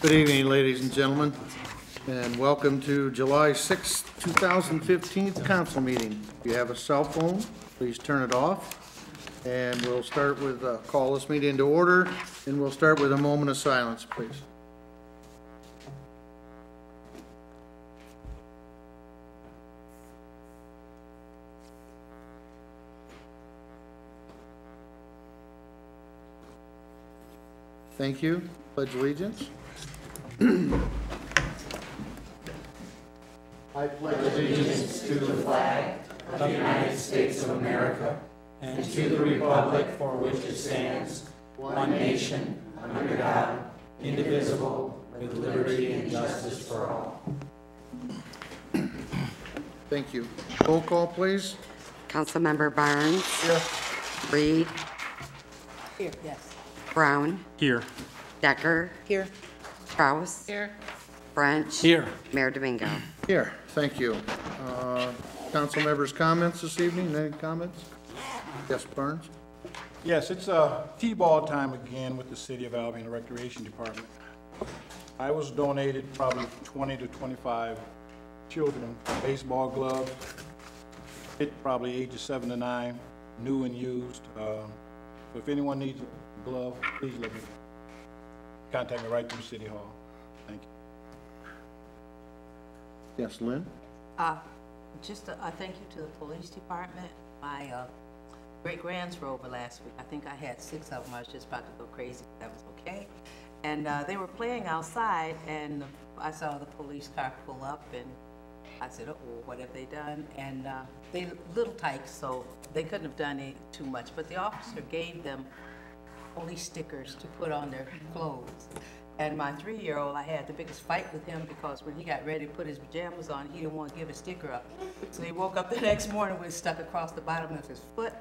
Good evening, ladies and gentlemen, and welcome to July 6, 2015 council meeting. If you have a cell phone, please turn it off. And we'll start with, call this meeting to order, and we'll start with a moment of silence, please. Thank you. Pledge allegiance. I pledge allegiance to the flag of the United States of America and to the republic for which it stands, one nation, under God, indivisible, with liberty and justice for all. Thank you. Roll call, please. Councilmember Barnes. Here. Reed. Here, yes. Brown. Here. Decker. Here. Kraus. Here. French. Here. Mayor Domingo. Here. Thank you. Council members' comments this evening? Any comments? Yes, Barnes? Yes, it's T-ball time again with the City of Albion Recreation Department. I was donated probably 20 to 25 children baseball gloves, hit probably ages 7 to 9, new and used. So if anyone needs a glove, please let me contact me right through City Hall. Thank you. Yes, Lynn? Just a thank you to the police department. My great-grands were over last week. I think I had 6 of them. I was just about to go crazy. That was okay. And they were playing outside, and I saw the police car pull up, and I said, uh-oh, what have they done? And they little tykes, so they couldn't have done too much. But the officer gave them police stickers to put on their clothes. And my 3-year-old, I had the biggest fight with him because when he got ready to put his pajamas on, he didn't want to give his sticker up. So he woke up the next morning with it stuck across the bottom of his foot.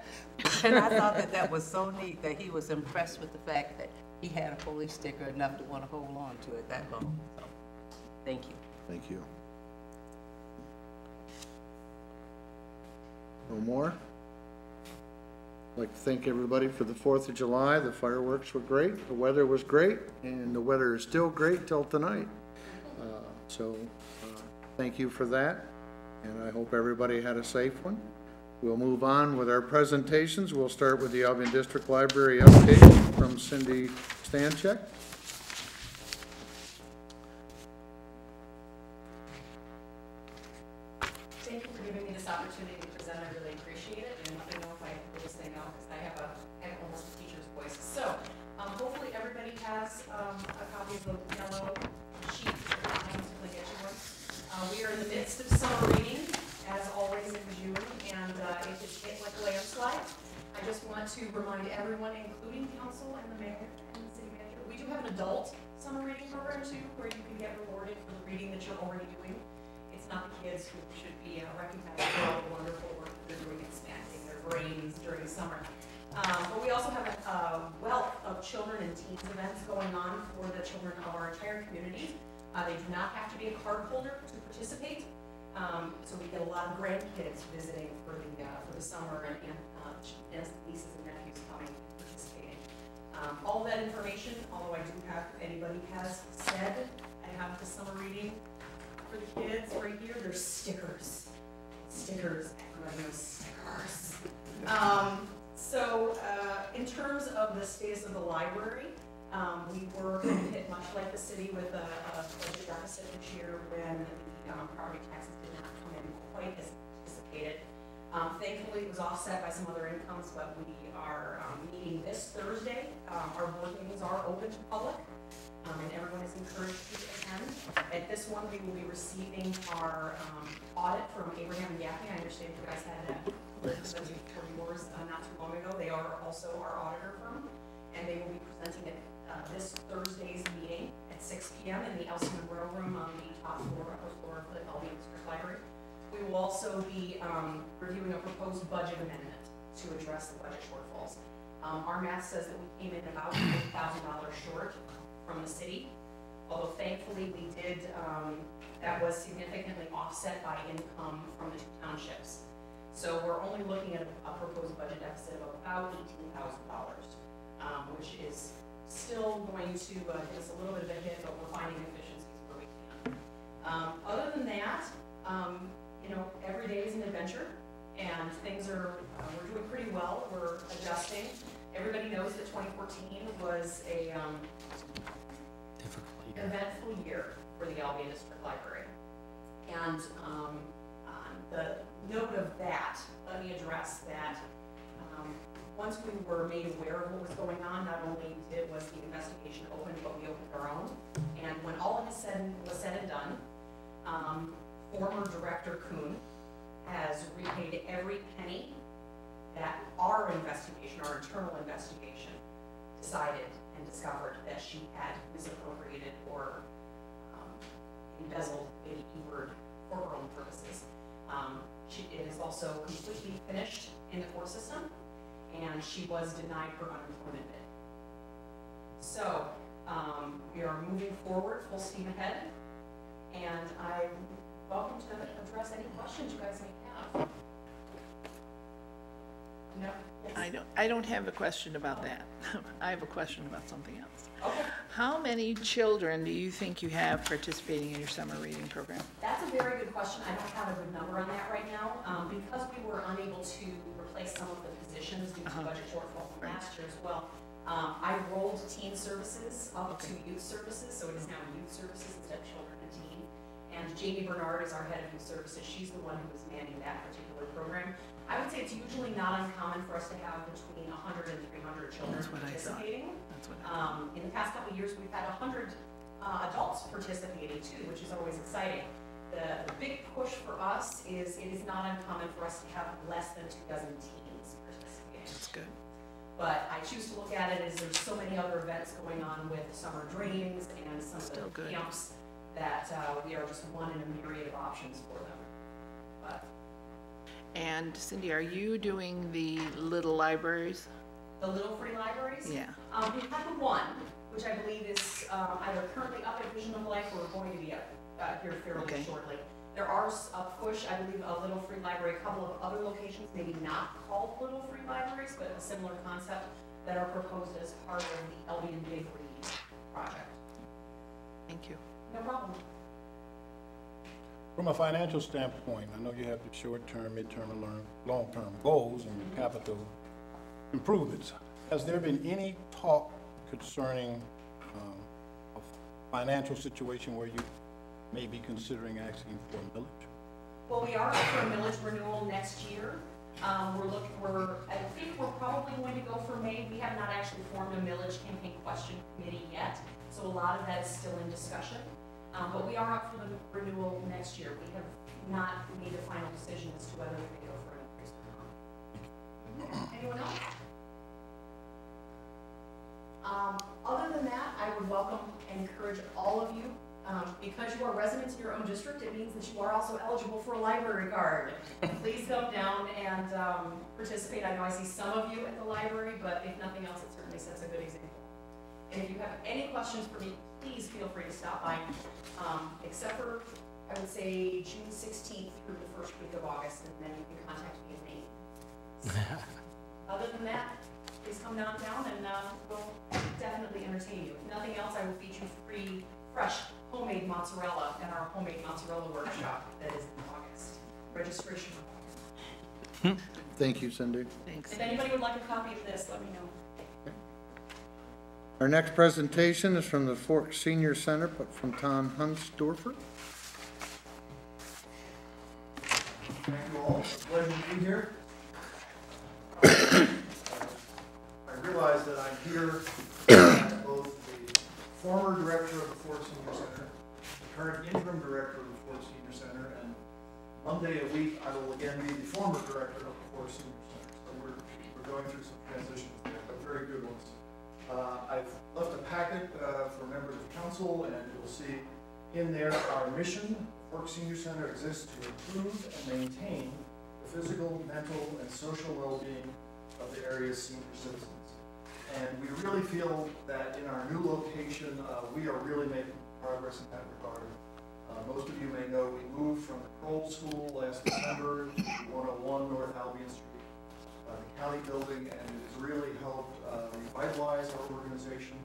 And I thought that was so neat that he was impressed with the fact that he had a police sticker enough to want to hold on to it that long. So, thank you. Thank you. No more? I'd like to thank everybody for the 4th of July. The fireworks were great, the weather was great, and the weather is still great till tonight. Thank you for that, and I hope everybody had a safe one. We'll move on with our presentations. We'll start with the Albion District Library update from Cindy Stanchek. Thank you for giving me this opportunity to present. I really appreciate it, and let me know if I pull this thing out, because I have almost a teacher's voice. So, hopefully everybody has a copy of the yellow sheet. Until I get you one. We are in the midst of summer reading, as always in June, and it just hit like a landslide. I just want to remind everyone, including council and the mayor and the city manager, we do have an adult summer reading program too, where you can get rewarded for the reading that you're already doing. It's not the kids who should be recognized for all the wonderful work that they're doing, expanding their brains during summer. But we also have a wealth of children and teens events going on for the children of our entire community. They do not have to be a card holder to participate. So we get a lot of grandkids visiting for the summer, and nieces and nephews coming and participating. All that information, although I do have, if anybody has said, I have the summer reading for the kids right here. There's stickers. Everybody knows stickers. In terms of the status of the library, we were hit much like the city with a budget deficit this year when the property taxes did not come in quite as anticipated. Thankfully, it was offset by some other incomes, but we are meeting this Thursday. Our board meetings are open to public. And everyone is encouraged to attend. At this one, we will be receiving our audit from Abraham and Gaffney. I understand you guys had that for yours not too long ago. They are also our auditor firm, and they will be presenting it this Thursday's meeting at 6 p.m. in the Elsie Monroe room on the top floor of the Albion District Library. We will also be reviewing a proposed budget amendment to address the budget shortfalls. Our math says that we came in about $8,000 short from the city, although thankfully we did, that was significantly offset by income from the 2 townships. So we're only looking at a proposed budget deficit of about $18,000, which is still going to give us a little bit of a hit, but we're finding efficiencies where we can. Other than that, you know, every day is an adventure, and things are, we're doing pretty well. We're adjusting. Everybody knows that 2014 was a eventful year for the Albion District Library. And on the note of that, let me address that once we were made aware of what was going on, not only was the investigation open, but we opened our own. And when all was said and done, former Director Kuhn has repaid every penny that our investigation, our internal investigation, decided and discovered that she had misappropriated or embezzled, a keyword, for her own purposes. It is also completely finished in the court system, and she was denied her unemployment bid. So we are moving forward, full steam ahead, and I'm welcome to address any questions you guys may have. No? Yes. I don't have a question about that. I have a question about something else. Okay. How many children do you think you have participating in your summer reading program? That's a very good question. I don't have a good number on that right now. Because we were unable to replace some of the positions due to budget shortfall from last year as well, I rolled teen services up to youth services, so it is now youth services instead of children and teen. And Jamie Bernard is our head of youth services. She's the one who is manning that particular program. I would say it's usually not uncommon for us to have between 100 and 300 children participating. In the past couple of years, we've had 100 adults participating too, which is always exciting. The big push for us is it is not uncommon for us to have less than 2 dozen teens participating. That's good. But I choose to look at it as there's so many other events going on with Summer Dreams and some of the camps that we are just one in a myriad of options for them. But and Cindy, are you doing the little libraries? the little free libraries? Yeah. We have the one, which I believe is either currently up at Vision of Life or going to be up here fairly shortly. There are a push, I believe, a little free library, a couple of other locations, maybe not called little free libraries, but a similar concept that are proposed as part of the Albion Big Read project. Thank you. No problem. From a financial standpoint, I know you have the short-term, mid-term, and long-term goals and your capital improvements. Has there been any talk concerning a financial situation where you may be considering asking for a millage? Well, we are up for a millage renewal next year. I think we're probably going to go for May. We have not actually formed a millage campaign question committee yet, so a lot of that is still in discussion. But we are up for the renewal next year. We have not made a final decision as to whether we may go for an increase or not. Anyone else? Other than that, I would welcome and encourage all of you, because you are residents of your own district, it means that you are also eligible for a library card. Please come down and participate. I know I see some of you at the library, but if nothing else, it certainly sets a good example. And if you have any questions for me, please feel free to stop by, except for, I would say, June 16th through the first week of August, and then you can contact me in May. Other than that, please come downtown and we'll definitely entertain you. If nothing else, I will feed you free, fresh, homemade mozzarella at our homemade mozzarella workshop that is in August. Registration. Thank you, Cindy. Thanks. If anybody would like a copy of this, let me know. Our next presentation is from the Fork Senior Center, but from Tom Hunsdorfer. Thank you all. It's a pleasure to be here. I realize that I'm here as both the former director of the Fork Senior Center, the current interim director of the Fork Senior Center, and one day a week I will again be the former director of the Fork Senior Center. So we're going through some transitions there, but very good ones. I've left a packet for members of council, and you'll see in there our mission. Fork Senior Center exists to improve and maintain the physical, mental, and social well-being of the area's senior citizens. And we really feel that in our new location, we are really making progress in that regard. Most of you may know we moved from the Kroll School last December to 101 North Albion Street, the county building, and it has really helped revitalize our organization.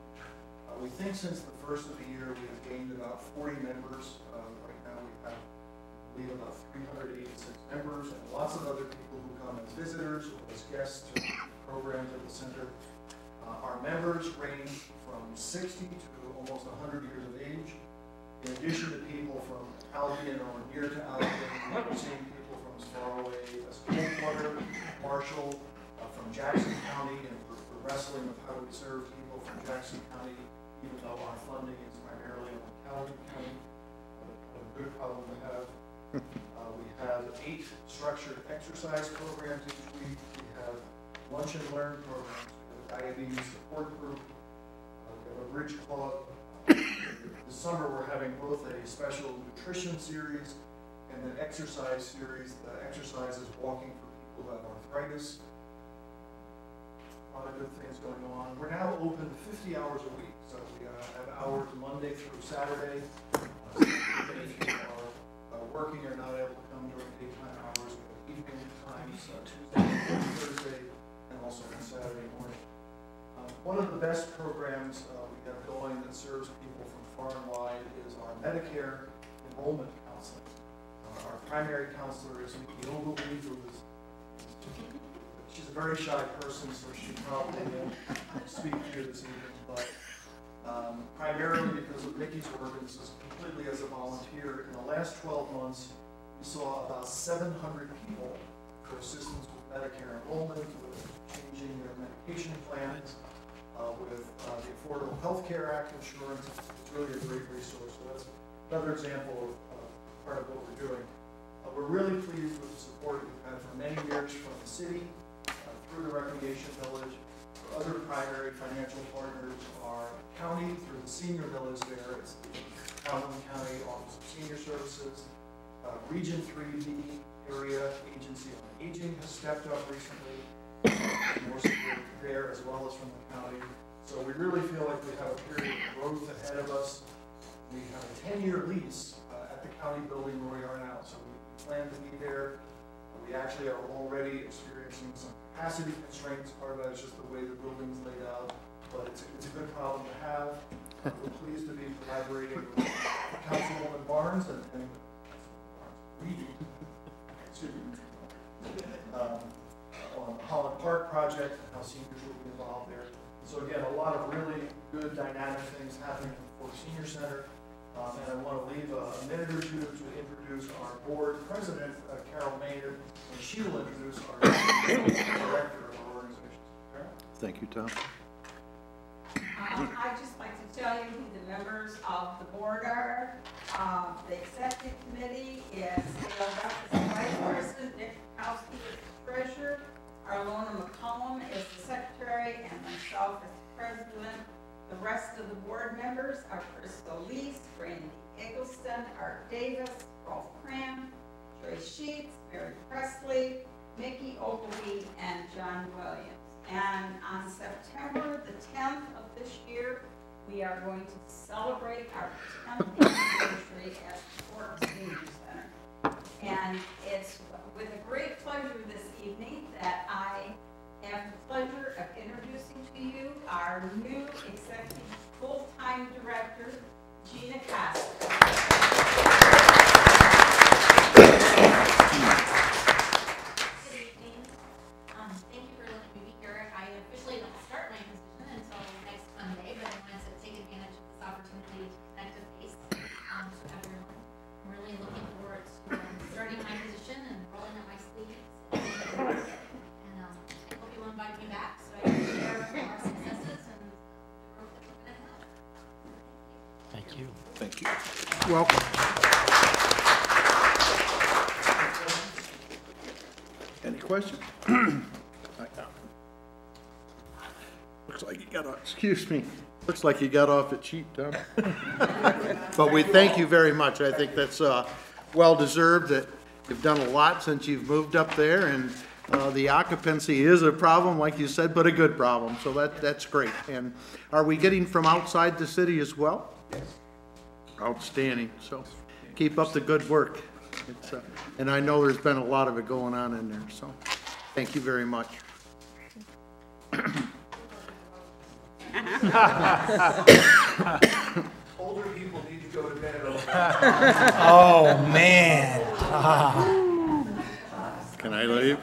We think since the first of the year, we have gained about 40 members. Right now, we have, I believe, about 386 members, and lots of other people who come as visitors or as guests to programs at the center. Our members range from 60 to almost 100 years of age. In addition to people from Albion or near to Albion, we're seeing people from as far away as Coldwater, Marshall, from Jackson County, and we're wrestling with how do we serve people from Jackson County, even though our funding is primarily on Albion County. A good problem to have. We have 8 structured exercise programs each week. We have lunch and learn programs. We have a diabetes support group. We have a bridge club. This summer, we're having both a special nutrition series and an exercise series. The exercise is walking for people who have arthritis. A lot of good things going on. We're now open 50 hours a week, so we have hours Monday through Saturday. If you are working or not able to come during daytime hours, we have evening times, Tuesday, Thursday, and also on Saturday morning. One of the best programs we have going that serves people from far and wide is our Medicare enrollment counseling. Our primary counselor is Nikki Ogilvie, who is, she's a very shy person, so she probably won't speak to you this evening, but primarily because of Nikki's work, and this is completely as a volunteer, in the last 12 months, we saw about 700 people for assistance with Medicare enrollment, with changing their medication plans, with the Affordable Health Care Act insurance. It's really a great resource. So that's another example of part of what we're doing. We're really pleased with the support we've had for many years from the city, through the Recreation Village. Our other primary financial partners are county, through the senior village there. It's the Calhoun County Office of Senior Services. Region 3B area Agency on Aging has stepped up recently. More support there as well as from the county. So we really feel like we have a period of growth ahead of us. We have a 10-year lease at the county building where we are now, so we plan to be there. We actually are already experiencing some capacity constraints. Part of that is just the way the building's laid out, but it's a good problem to have. We're pleased to be collaborating with Councilwoman Barnes and on the Holland Park project and how seniors will be involved there. So again, a lot of really good dynamic things happening at the Fort Senior Center. And I want to leave a minute or two to introduce our board president, Carol Maynard, and she will introduce our director of our organization. Carol? Thank you, Tom. I'd just like to tell you who the members of the board are. The executive committee is Dale Duff as the vice president, Nick Kowski is the treasurer, Arlona McCollum is the secretary, and myself as the president. The rest of the board members are Crystal Lease, Brandy Eggleston, Art Davis, Rolf Cram, Joyce Sheets, Mary Presley, Mickey Ogilvie, and John Williams. And on September the 10th of this year, we are going to celebrate our 10th anniversary at the Fort Senior Center. And it's with a great pleasure this evening that I have the pleasure of introducing to you our new executive full-time director, Gina Costa. Good evening. Thank you for letting me be here. I officially don't start my position until next Monday, but I wanted to take advantage of this opportunity to connect with face to everyone. I'm really looking forward to starting my position and rolling up my sleeves. And I hope you will invite me back so I can share our successes and the growth that we're going to have. Thank you. Thank you. Welcome. Any questions? Looks like you got off, excuse me, looks like you got off at cheap, Tom. But we thank you very much. I think that's well-deserved, that you've done a lot since you've moved up there, and the occupancy is a problem, like you said, but a good problem, so that's great. And are we getting from outside the city as well? Yes. Outstanding. So keep up the good work. It's, and I know there's been a lot of it going on in there, so thank you very much. Older people need to go to bed early. Oh, man. Can I leave?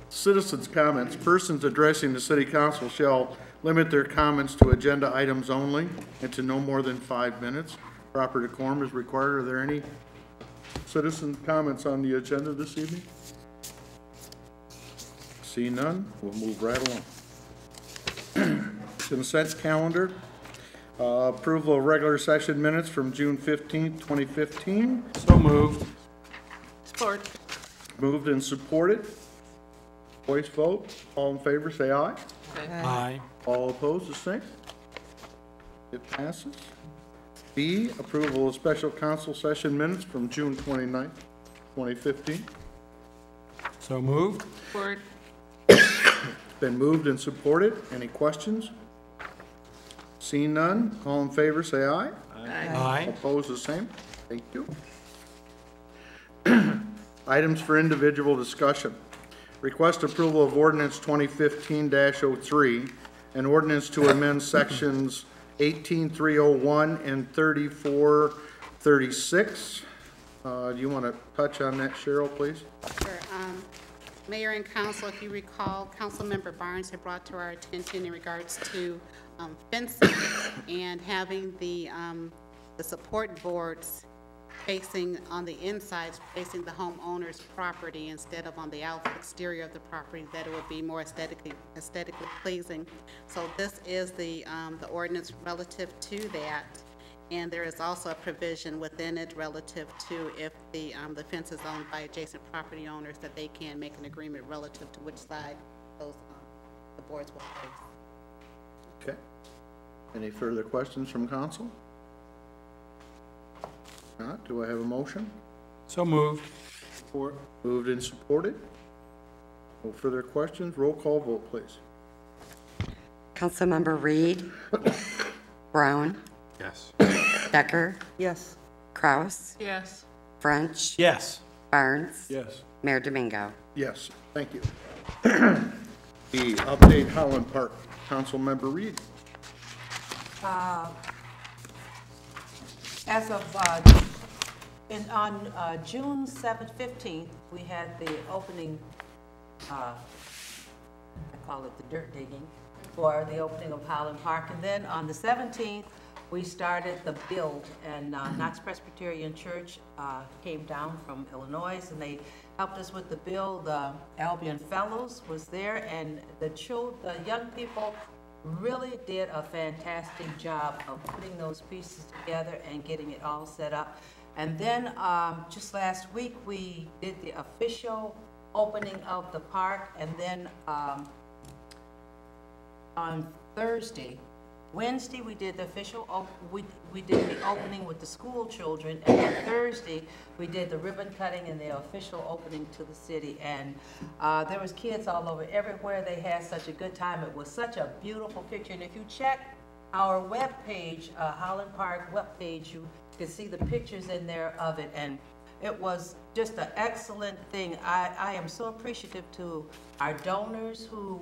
Citizens' comments. Persons addressing the city council shall limit their comments to agenda items only and to no more than 5 minutes. Proper decorum is required. Are there any citizen comments on the agenda this evening? See none, we'll move right along. Consent calendar. Approval of regular session minutes from June 15th, 2015. So moved. Support. Moved and supported. Voice vote. All in favor, say aye. Aye. All opposed, the same. It passes. B, approval of special council session minutes from June 29th, 2015. So moved. Support. Been moved and supported. Any questions? Seeing none, all in favor, say aye. Aye. Opposed, the same. Thank you. Items for individual discussion. Request approval of ordinance 2015-03, an ordinance to amend sections 18301 and 3436. Do you want to touch on that, Cheryl, please? Sure. Mayor and council, if you recall, Councilmember Barnes had brought to our attention in regards to fencing and having the support boards facing on the insides, facing the homeowner's property instead of on the exterior of the property, that it would be more aesthetically pleasing. So this is the ordinance relative to that. And there is also a provision within it relative to if the fence is owned by adjacent property owners, that they can make an agreement relative to which side those the boards will face. Okay. Any further questions from council? Not. Do I have a motion? So moved. Support. Moved and supported. No further questions. Roll call vote, please. Councilmember Reed. Brown. Yes. Decker. Yes. Kraus. Yes. French. Yes. Barnes. Yes. Mayor Domingo. Yes, thank you. The update Holland Park. Councilmember Reed. As of, on June 7th, 15th, we had the opening, I call it the dirt digging, for the opening of Holland Park. And then on the 17th, we started the build, and Knox Presbyterian Church came down from Illinois, and they helped us with the build. Albion Fellows was there, and the young people really did a fantastic job of putting those pieces together and getting it all set up. And then just last week, we did the official opening of the park, and then on Wednesday, we did the official, we did the opening with the school children, and then Thursday, we did the ribbon cutting and the official opening to the city. And there was kids all over everywhere. They had such a good time. It was such a beautiful picture. And if you check our webpage, Holland Park webpage, you can see the pictures in there of it. And it was just an excellent thing. I am so appreciative to our donors who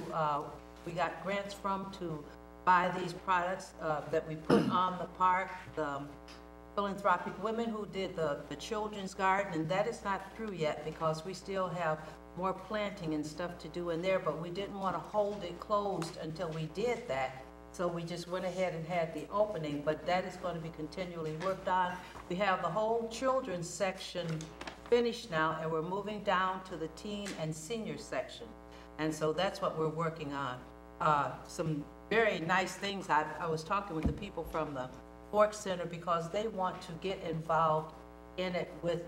we got grants from to buy these products that we put on the park, the philanthropic women who did the children's garden, and that is not through yet because we still have more planting and stuff to do in there, but we didn't want to hold it closed until we did that. So we just went ahead and had the opening, but that is going to be continually worked on. We have the whole children's section finished now, and we're moving down to the teen and senior section. And so that's what we're working on. Some very nice things. I was talking with the people from the Fork Center because they want to get involved in it with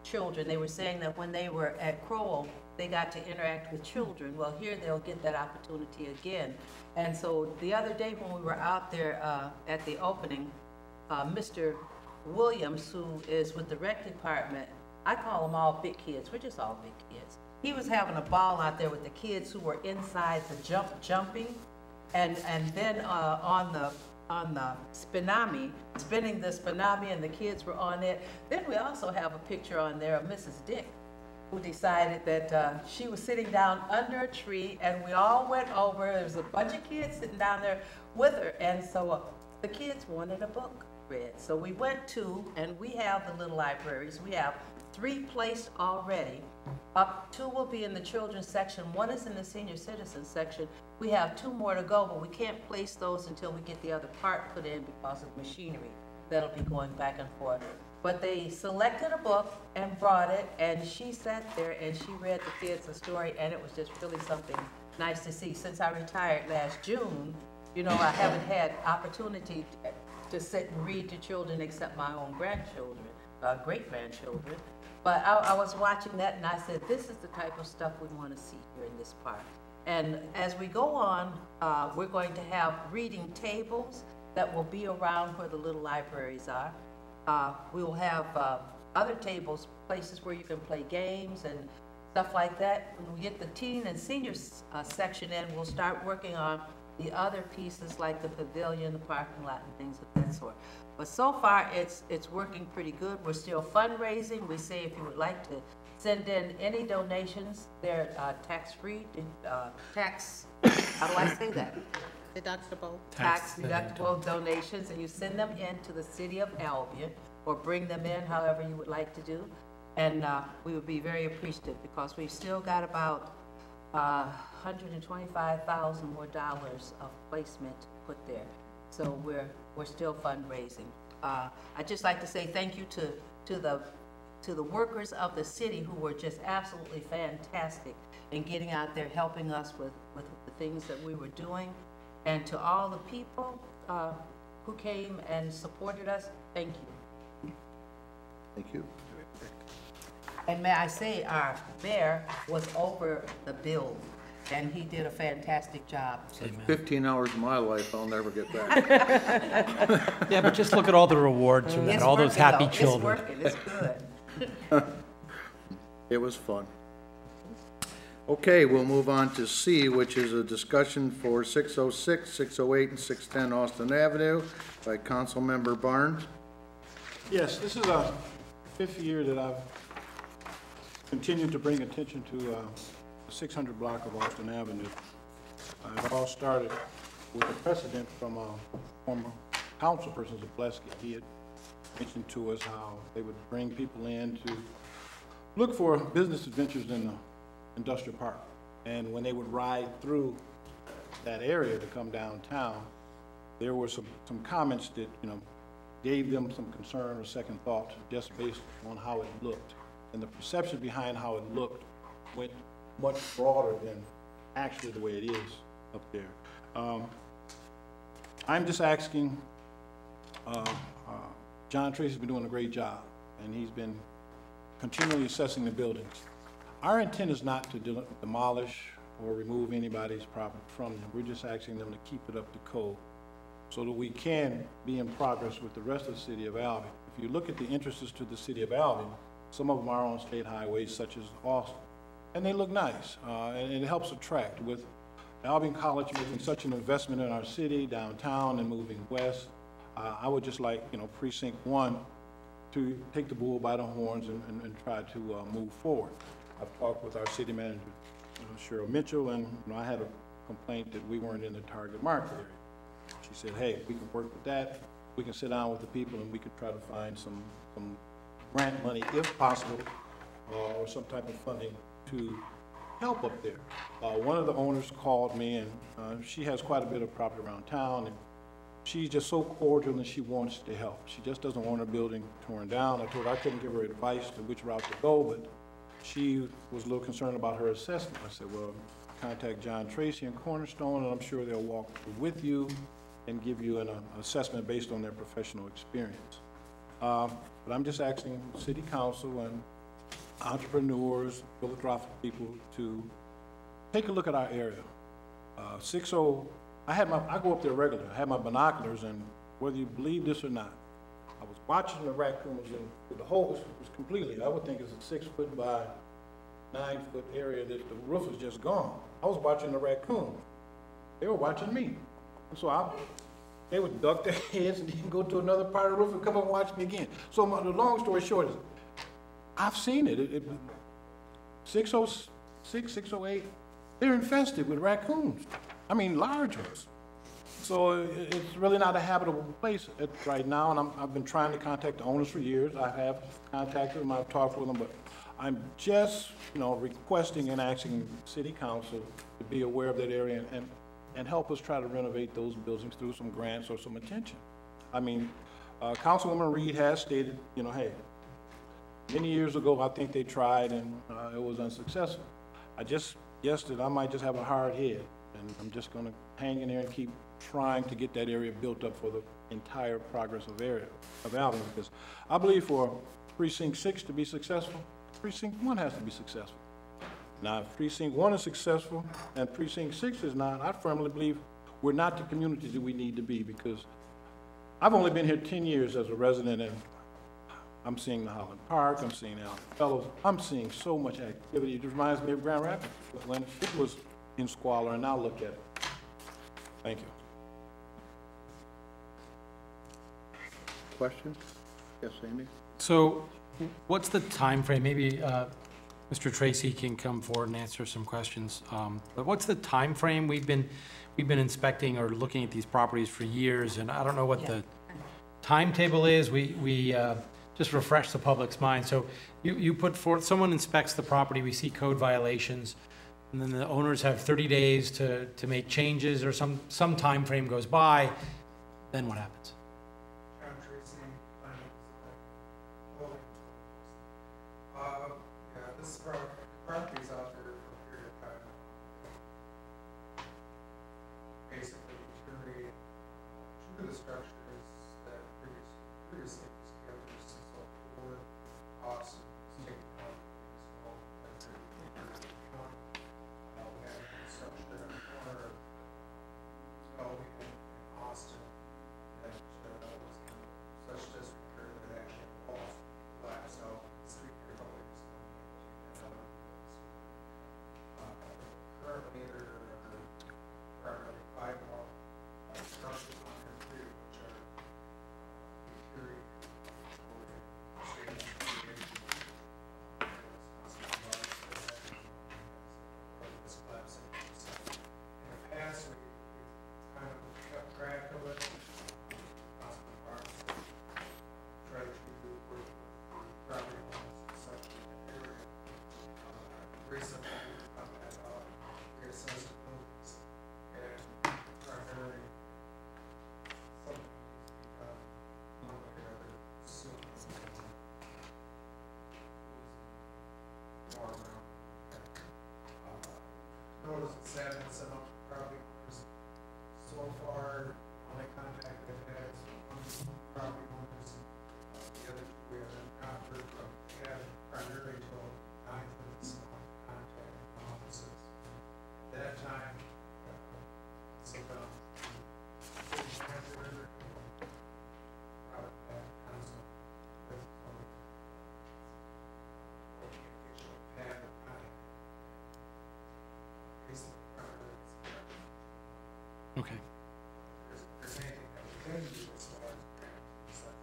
children. They were saying that when they were at Crowell, they got to interact with children. Well, here they'll get that opportunity again. And so the other day when we were out there at the opening, Mr. Williams, who is with the rec department, I call them all big kids. We're just all big kids. He was having a ball out there with the kids who were inside the jumping. And then on the spinami, spinning the spinami, and the kids were on it. Then we also have a picture on there of Mrs. Dick who decided that she was sitting down under a tree, and we all went over. There was a bunch of kids sitting down there with her, and so the kids wanted a book read. So we went to, and we have the little libraries. We have 3 placed already. 2 will be in the children's section. 1 is in the senior citizen section. We have 2 more to go, but we can't place those until we get the other part put in because of machinery that'll be going back and forth. But they selected a book and brought it, and she sat there and she read the kids a story, and it was just really something nice to see. Since I retired last June, you know, I haven't had opportunity to sit and read to children except my own grandchildren, great-grandchildren. But I was watching that, and I said, this is the type of stuff we want to see here in this park. And as we go on, we're going to have reading tables that will be around where the little libraries are. We will have other tables, places where you can play games and stuff like that. When we get the teen and senior section in, we'll start working on the other pieces like the pavilion, the parking lot, and things of that sort. But so far, it's working pretty good. We're still fundraising. We say if you would like to send in any donations, they're tax-free, how do I say that? Deductible. Tax deductible donations, and you send them in to the city of Albion, or bring them in however you would like to do. And we would be very appreciative, because we've still got about $125,000 more of placement to put there. So we're still fundraising. I'd just like to say thank you to the workers of the city who were just absolutely fantastic in getting out there helping us with the things that we were doing. And to all the people who came and supported us, thank you. Thank you. And may I say, our mayor was over the bill, and he did a fantastic job. 15 hours of my life I'll never get back. Yeah, but just look at all the rewards from that, It's all those working, happy though. children. It's working, it's good. It was fun. Okay, we'll move on to C, which is a discussion for 606, 608, and 610 Austin Avenue by Councilmember Barnes. Yes, this is a 5th year that I've continued to bring attention to the 600 block of Austin Avenue. It all started with a precedent from a former councilperson, Zableski. He had mentioned to us how they would bring people in to look for business adventures in the industrial park. And when they would ride through that area to come downtown, there were some comments that, you know, gave them some concern or second thought just based on how it looked. And the perception behind how it looked went much broader than actually the way it is up there. I'm just asking, John Tracy's been doing a great job, and he's been continually assessing the buildings. Our intent is not to demolish or remove anybody's property from them. We're just asking them to keep it up to code so that we can be in progress with the rest of the city of Albion. If you look at the entrances to the city of Albion, some of them are on state highways such as Austin, and they look nice, and it helps attract. With Albion College making such an investment in our city, downtown, and moving west, I would just like, you know, Precinct 1 to take the bull by the horns and try to move forward. I've talked with our city manager, Cheryl Mitchell, and I had a complaint that we weren't in the target market area. She said, hey, we can work with that. We can sit down with the people and we could try to find some grant money, if possible, or some type of funding to help up there. One of the owners called me, and she has quite a bit of property around town, and she's just so cordial and she wants to help. She just doesn't want her building torn down. I told her I couldn't give her advice to which route to go, but she was a little concerned about her assessment. I said, well, contact John Tracy and Cornerstone, and I'm sure they'll walk with you and give you an assessment based on their professional experience. But I'm just asking city council and entrepreneurs, philanthropic people to take a look at our area. I go up there regularly. I had my binoculars, and whether you believe this or not, I was watching the raccoons, and the hole was completely, I would think it's a 6 foot by 9 foot area that the roof is just gone. I was watching the raccoons. They were watching me. And so they would duck their heads and then go to another part of the roof and come up and watch me again. So the long story short is, I've seen it. 606, 608, they're infested with raccoons. I mean, large ones. So it's really not a habitable place right now, and I've been trying to contact the owners for years. I have contacted them, I've talked with them, but I'm just, requesting and asking city council to be aware of that area and help us try to renovate those buildings through some grants or some attention. I mean, Councilwoman Reed has stated, hey, many years ago, I think they tried and it was unsuccessful. I just guessed that I might just have a hard head, and I'm just gonna hang in there and keep trying to get that area built up for the entire progress of Albion, because I believe for Precinct 6 to be successful, Precinct 1 has to be successful. Now, if Precinct 1 is successful and Precinct 6 is not, I firmly believe we're not the community that we need to be, because I've only been here 10 years as a resident, and I'm seeing the Holland Park, I'm seeing Allen Fellows, I'm seeing so much activity. It just reminds me of Grand Rapids when it was in squalor, and now look at it. Thank you. Question? Yes, Amy? So what's the time frame? Maybe Mr. Tracy can come forward and answer some questions. But what's the time frame? We've been inspecting or looking at these properties for years, and I don't know what the timetable is. We just refresh the public's mind. So you put forth, someone inspects the property, we see code violations, and then the owners have 30 days to make changes, or some time frame goes by. Then what happens? This property's out there for a period of time. Basically, deteriorating two of the structures that previously was together since before Austin was taken out of the small country. We had a structure on the corner of Albion and Austin that was such disrepair that it actually lost glass out the street here. Currently, there are 5 more structures on there too, which are deteriorating. In the past, we kind of kept track of it. Try to work with property owners and such in that area. Recently, reassess the buildings and primarily something needs to be done one way or other soon. More around. Notice it's sad that some of the property owners so far, only contact they've had is one property owners. The other two we haven't heard from. We have primarily till 9th of this month contacting offices. That time, so about city manager, probably back council, with communication with Pat or Connie. Basically, primarily, Okay. there's anything that we can do as far as grants and such.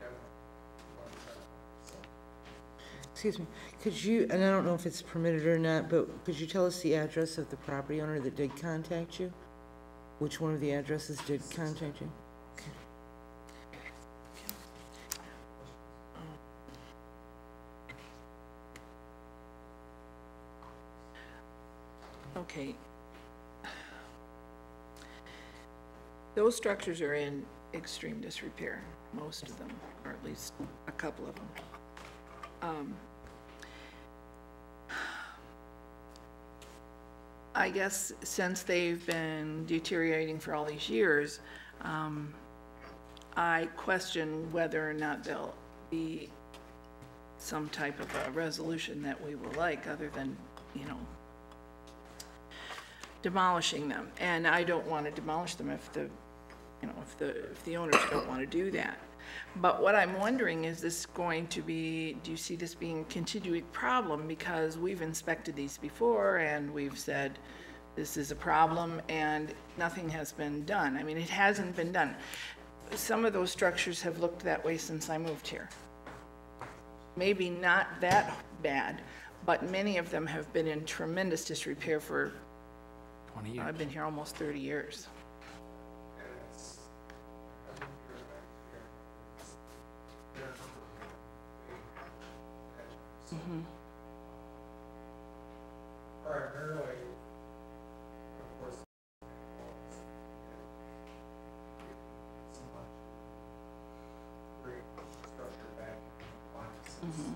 Definitely, want to try to, so. Excuse me, could you, and I don't know if it's permitted or not, but could you tell us the address of the property owner that did contact you? Which one of the addresses did contact you? Okay. Those structures are in extreme disrepair, most of them, or at least a couple of them. I guess since they've been deteriorating for all these years, I question whether or not there'll be some type of a resolution that we will like, other than, demolishing them. And I don't want to demolish them if the owners don't want to do that. But what I'm wondering, is this going to be, do you see this being a continuing problem? Because we've inspected these before and we've said this is a problem and nothing has been done. I mean, it hasn't been done. Some of those structures have looked that way since I moved here. maybe not that bad, but many of them have been in tremendous disrepair for, 20 years. I've been here almost 30 years. Primarily, of course, so much great structure back appliances.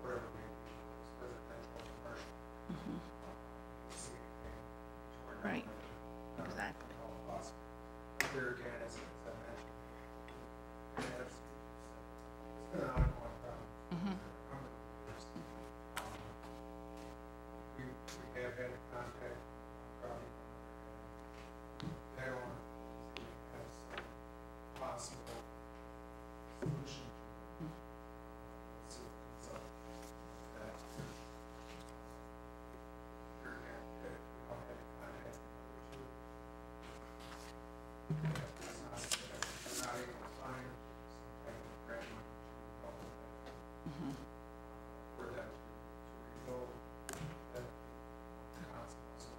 Wherever we residential, commercial. See anything, Right, exactly. all possible. Here again, as I mentioned, it's been an ongoing problem. We have had contact, probably, they want to have some possible solution. So, that, we don't have contact. It's not able to find some type of grant money to help with that. For them to rebuild that concept.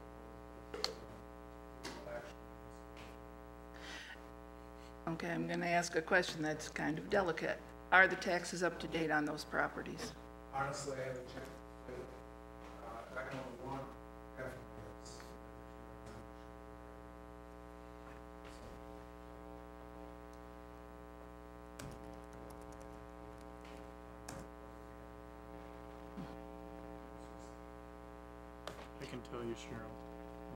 Okay, I'm going to ask a question that's kind of delicate. Are the taxes up to date on those properties? Honestly, I haven't checked, but, I know one definitely is. I can tell you, Cheryl,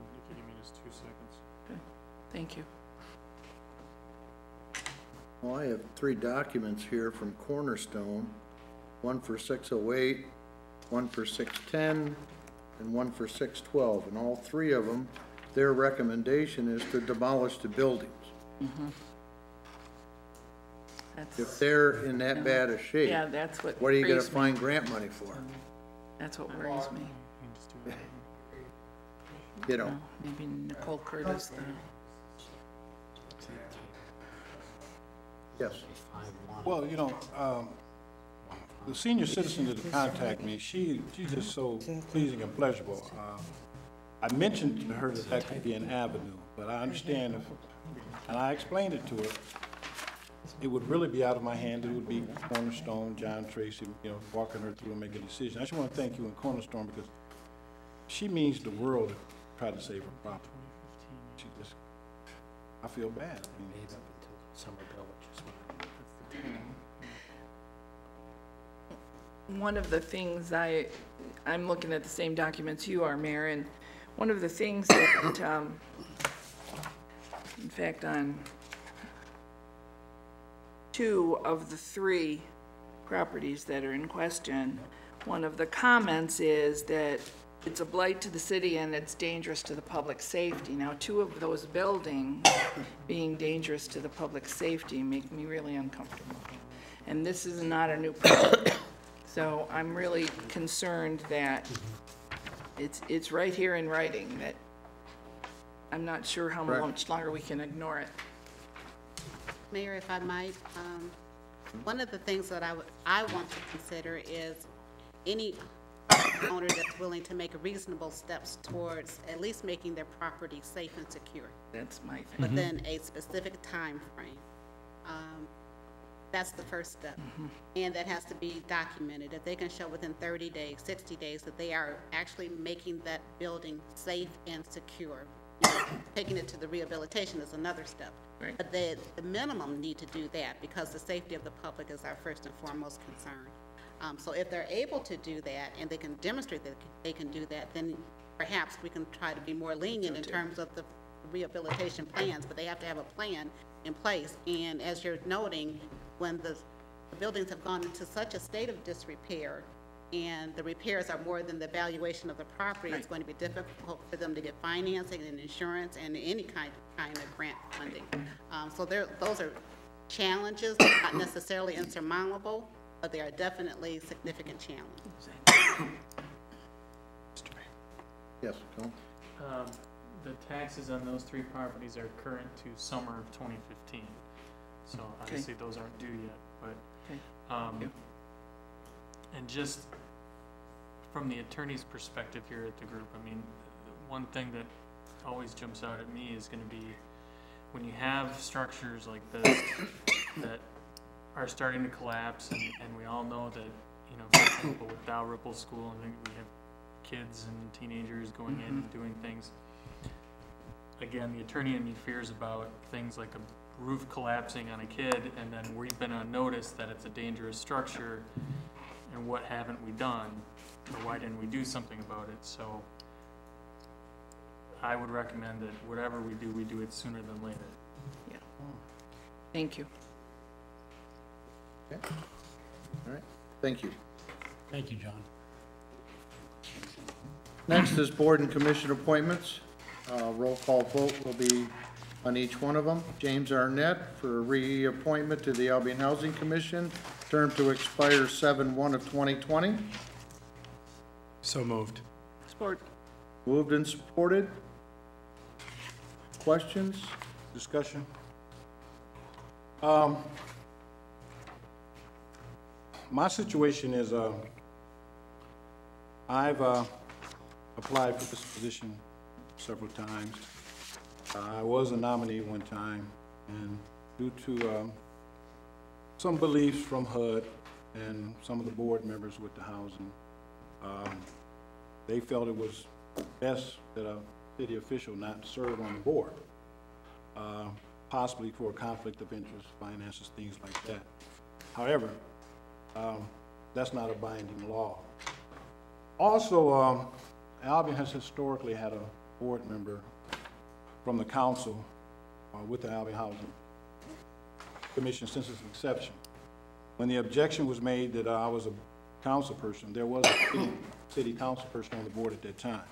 if you give me just 2 seconds. Okay, thank you. Well, I have 3 documents here from Cornerstone, one for 608, one for 610, and one for 612, and all 3 of them, their recommendation is to demolish the buildings. If they're in that bad a shape, Yeah, that's what what are you gonna worries me. find grant money for? That's what worries me. You can just do it. You know, Well, maybe Nicole Curtis, yes. Well, you know, the senior citizen that contacted me, she's just so pleasing and pleasurable. I mentioned to her that that could be an avenue, but I understand, and I explained it to her, it would really be out of my hand. It would be Cornerstone, John Tracy, you know, walking her through and making a decision. I just want to thank you and Cornerstone because she means the world to try to save her property. She just, I feel bad. I mean, one of the things I'm looking at the same documents you are, Mayor, and one of the things that, in fact, on 2 of the 3 properties that are in question, one of the comments is that it's a blight to the city and it's dangerous to the public safety. Now, 2 of those buildings being dangerous to the public safety make me really uncomfortable. And this is not a new problem. So I'm really concerned that it's right here in writing that I'm not sure how much longer we can ignore it. Mayor, if I might, one of the things that I want to consider is any owner that's willing to make reasonable steps towards at least making their property safe and secure, That's my thing. within a specific time frame. That's the first step. And that has to be documented. If they can show within 30 days, 60 days, that they are actually making that building safe and secure. You know, taking it to the rehabilitation is another step. Right. But the minimum need to do that because the safety of the public is our first and foremost concern. So if they're able to do that and they can demonstrate that they can do that, then perhaps we can try to be more lenient in terms of the rehabilitation plans, but they have to have a plan in place. And as you're noting, when the buildings have gone into such a state of disrepair and the repairs are more than the valuation of the property, it's going to be difficult for them to get financing and insurance and any kind of grant funding. So those are challenges, not necessarily insurmountable, but they are definitely significant challenges. Yes, Tom? The taxes on those 3 properties are current to summer of 2015. So obviously those aren't due yet, but, and just from the attorney's perspective here at the group, I mean, the one thing that always jumps out at me is gonna be when you have structures like this that are starting to collapse, and we all know that, you know, for example, with Dalrymple School, and we have kids and teenagers going in and doing things. Again, the attorney in me fears about things like a roof collapsing on a kid, and then we've been on notice that it's a dangerous structure, and what haven't we done, or why didn't we do something about it? So I would recommend that whatever we do it sooner than later. Yeah. Thank you. Okay. All right, thank you. Thank you, John. Next is board and commission appointments. Roll call vote will be on each one of them. James Arnett for reappointment to the Albion Housing Commission, term to expire 7/1 of 2020. So moved. Support. Moved and supported. Questions? Discussion? My situation is, I've applied for this position several times. I was a nominee one time, and due to some beliefs from HUD and some of the board members with the housing, they felt it was best that a city official not serve on the board, possibly for a conflict of interest, finances, things like that. However, that's not a binding law. Also, Albion has historically had a board member from the council with the Albion Housing Commission since its inception. When the objection was made that I was a council person, there was a city council person on the board at that time.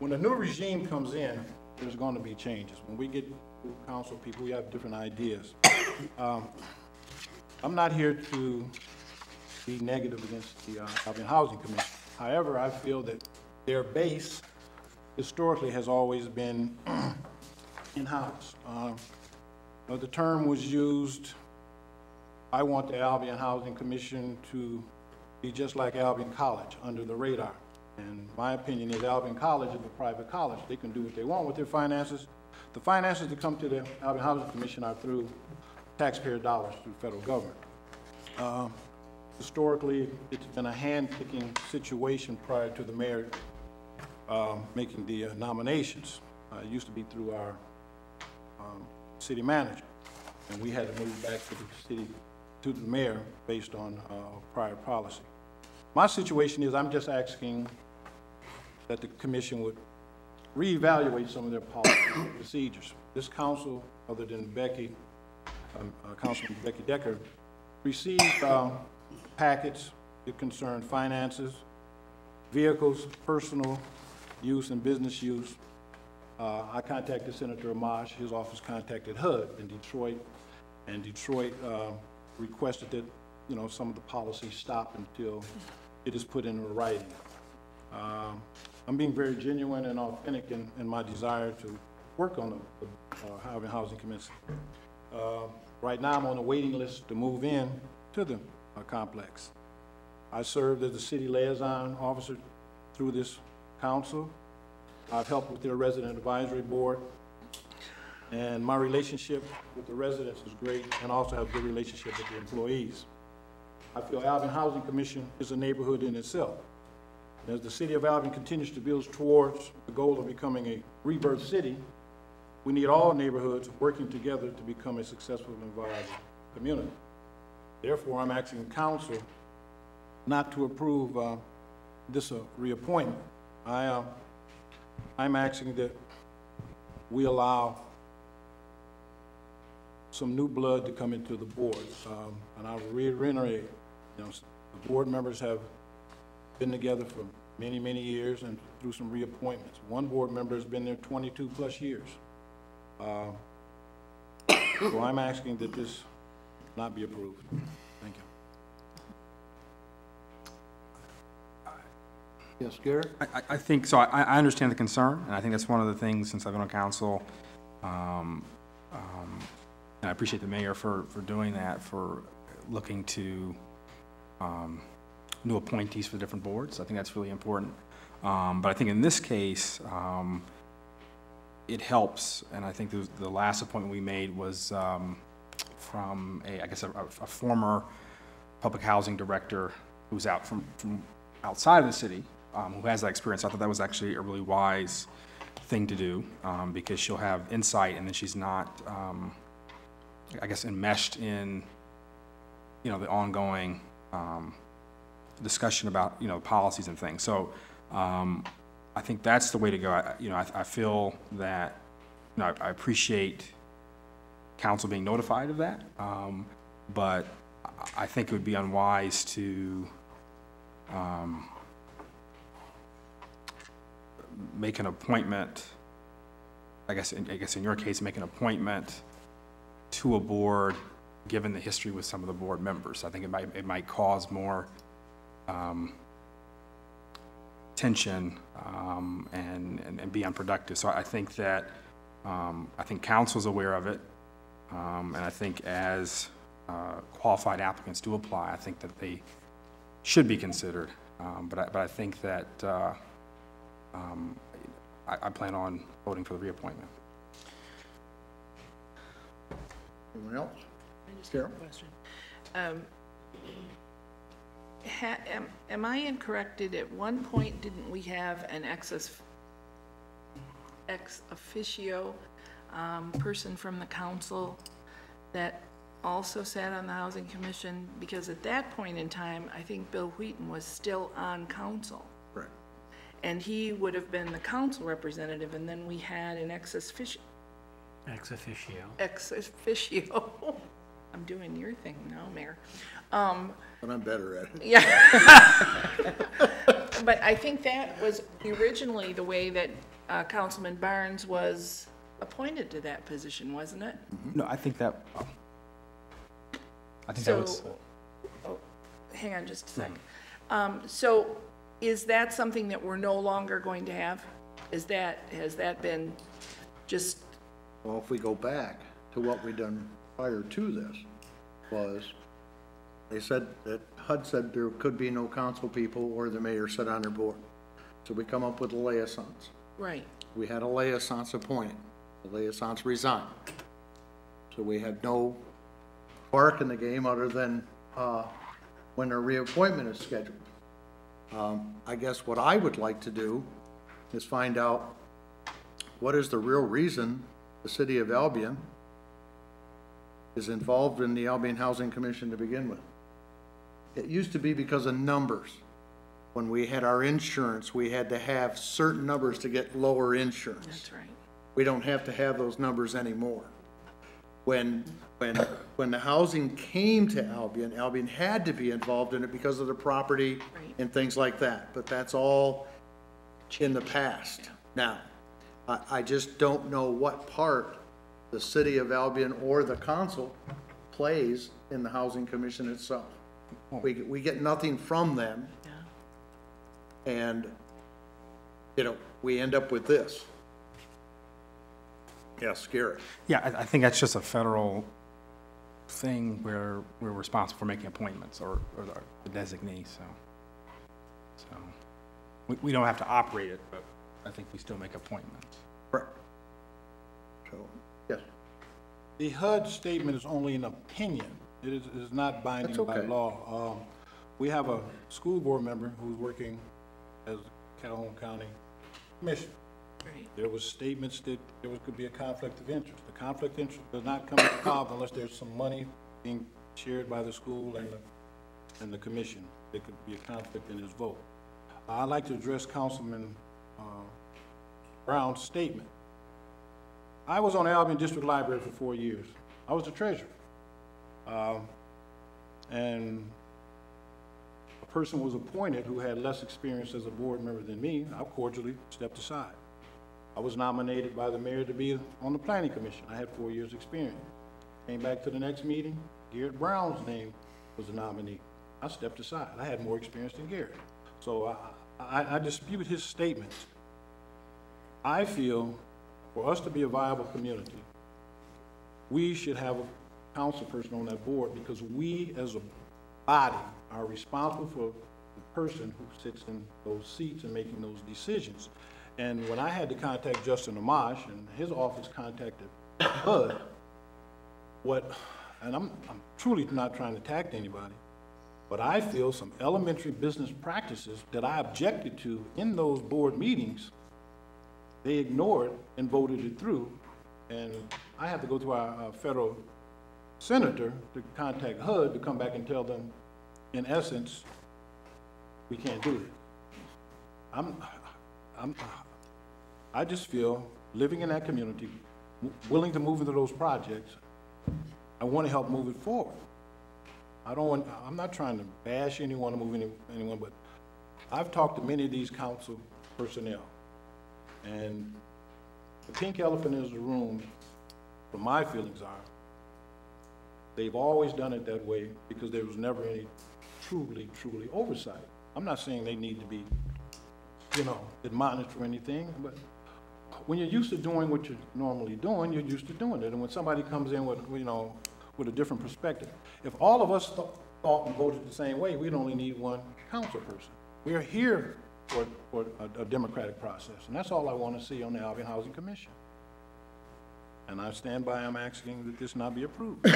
When a new regime comes in, there's going to be changes. When we get new council people, we have different ideas. I'm not here to be negative against the Albion Housing Commission. However, I feel that their base historically has always been in-house. The term was used, I want the Albion Housing Commission to be just like Albion College, under the radar. And my opinion is Albion College is a private college. They can do what they want with their finances. The finances that come to the Albion Housing Commission are through taxpayer dollars, through federal government. Historically, it's been a hand-picking situation prior to the mayor making the nominations. It used to be through our city manager, and we had to move back to the city, to the mayor, based on prior policy. My situation is I'm just asking that the commission would reevaluate some of their policy and procedures. This council, other than Becky, Councilman Becky Decker, received packets that concern finances, vehicles, personal use and business use. I contacted Senator Amash. His office contacted HUD in Detroit, and Detroit requested that, you know, some of the policies stop until it is put into writing. I'm being very genuine and authentic in my desire to work on the Albion Housing Commission. Right now, I'm on a waiting list to move in to the complex. I served as the city liaison officer through this council. I've helped with their resident advisory board, and my relationship with the residents is great, and also have a good relationship with the employees. I feel Albion Housing Commission is a neighborhood in itself. As the city of Albion continues to build towards the goal of becoming a rebirth city, we need all neighborhoods working together to become a successful and viable community. Therefore, I'm asking council not to approve this reappointment. I'm asking that we allow some new blood to come into the board. And I'll reiterate, you know, the board members have been together for many, many years and through some reappointments. One board member has been there 22 plus years. So I'm asking that this not be approved. Thank you. Yes, Gary? I think, so I understand the concern, and I think that's one of the things, since I've been on council, And I appreciate the mayor for doing that, for looking to new appointees for different boards. I think that's really important. But I think in this case, it helps, and I think the last appointment we made was from a former public housing director who's out from outside of the city, who has that experience. I thought that was actually a really wise thing to do, because she'll have insight, and then she's not, enmeshed in, the ongoing discussion about, policies and things. So I think that's the way to go. I feel that, I appreciate council being notified of that, but I think it would be unwise to make an appointment, I guess in your case, make an appointment to a board, given the history with some of the board members. I think it might cause more tension and be unproductive. So I think that council's aware of it, and I think as qualified applicants do apply, I think that they should be considered. But I think that I plan on voting for the reappointment. Anyone else? I just have a question. Am I incorrect? At one point, didn't we have an ex officio person from the council that also sat on the Housing Commission? Because at that point in time, I think Bill Wheaton was still on council. Right. And he would have been the council representative, and then we had an ex officio. Ex officio. Ex officio. I'm doing your thing now, Mayor. But I'm better at it. Yeah. But I think that was originally the way that Councilman Barnes was appointed to that position, wasn't it? No, I think that So, was. oh, hang on just a second. So is that something that we're no longer going to have? Has that been just? Well, if we go back to what we done prior to this, was they said that HUD said there could be no council people or the mayor sit on their board. So we come up with a liaisons. Right. We had a liaisons appointed. The liaisons resigned. So we had no bark in the game other than when their reappointment is scheduled. I guess what I would like to do is find out what is the real reason the city of Albion is involved in the Albion Housing Commission to begin with. It used to be because of numbers. When we had our insurance, we had to have certain numbers to get lower insurance. That's right. We don't have to have those numbers anymore. When the housing came to Albion, Albion had to be involved in it because of the property and things like that. But that's all in the past. Now, I just don't know what part the city of Albion or the council plays in the housing commission itself. We get nothing from them. Yeah. And, we end up with this. Yeah, scary. Yeah, I think that's just a federal thing where we're responsible for making appointments or the designee, so we don't have to operate it, but I think we still make appointments. Right. So, yes. The HUD statement is only an opinion. It is not binding That's okay. by law. We have a school board member who's working as Calhoun County Commissioner. Right. There was statements that could be a conflict of interest. The conflict of interest does not come involved unless there's some money being shared by the school and the commission. There could be a conflict in his vote. I'd like to address Councilman Brown's statement. I was on the Albion District Library for 4 years. I was the treasurer. And a person was appointed who had less experience as a board member than me. I cordially stepped aside. I was nominated by the mayor to be on the planning commission. I had 4 years' experience. Came back to the next meeting, Garrett Brown's name was the nominee. I stepped aside. I had more experience than Garrett. So I dispute his statements. I feel for us to be a viable community, we should have a council person on that board, because we as a body are responsible for the person who sits in those seats and making those decisions. And when I had to contact Justin Amash, and his office contacted HUD, and I'm truly not trying to attack anybody, but I feel some elementary business practices that I objected to in those board meetings, they ignored and voted it through. And I have to go to our federal senator to contact HUD to come back and tell them, in essence, we can't do it. I just feel, living in that community, willing to move into those projects, I want to help move it forward. I'm not trying to bash anyone or move anyone, but I've talked to many of these council personnel, and the pink elephant in the room, from my feelings, are they've always done it that way because there was never any truly oversight. I'm not saying they need to be, admonished for anything, but when you're used to doing what you're normally doing, you're used to doing it. And when somebody comes in with, with a different perspective, if all of us thought and voted the same way, we'd only need one council person. We're here for a democratic process, and that's all I want to see on the Albion Housing Commission. And I stand by, I'm asking that this not be approved.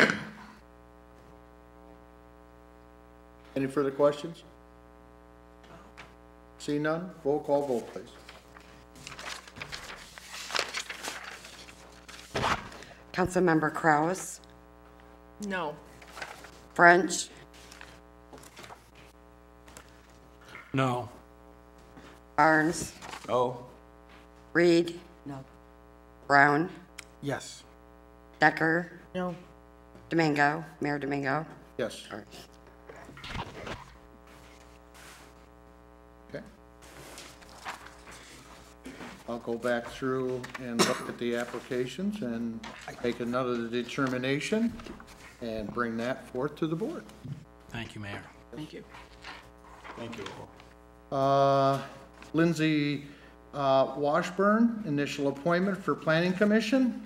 Any further questions? See none? Roll call vote, please. Councilmember Kraus, No. French, No. Barnes, Oh, Reed, No. Brown, Yes. Decker, No. Domingo, Mayor Domingo. Yes. Or- Okay. I'll go back through and look at the applications and make another determination and bring that forth to the board. Thank you, Mayor. Thank you. thank you all. Lindsay Washburn, initial appointment for Planning Commission,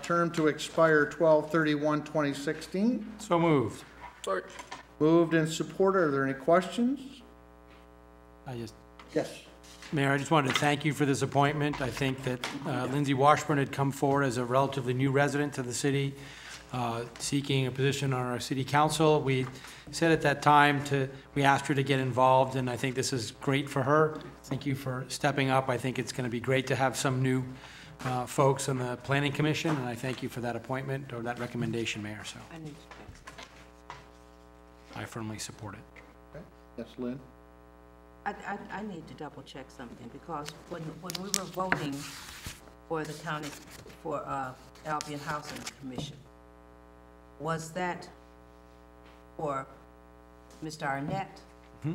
term to expire 12/31/2016. So moved. Support. Moved and supported. Are there any questions? Yes. Mayor, I just wanted to thank you for this appointment. I think that Lindsay Washburn had come forward as a relatively new resident to the city, seeking a position on our city council. We said at that time we asked her to get involved, and I think this is great for her. Thank you for stepping up. I think it's going to be great to have some new folks on the Planning Commission, and I thank you for that appointment or that recommendation, Mayor. So I need to check. I firmly support it. Okay. Yes, Lynn? I need to double check something, because when we were voting for the county, for Albion Housing Commission, was that for Mr. Arnett?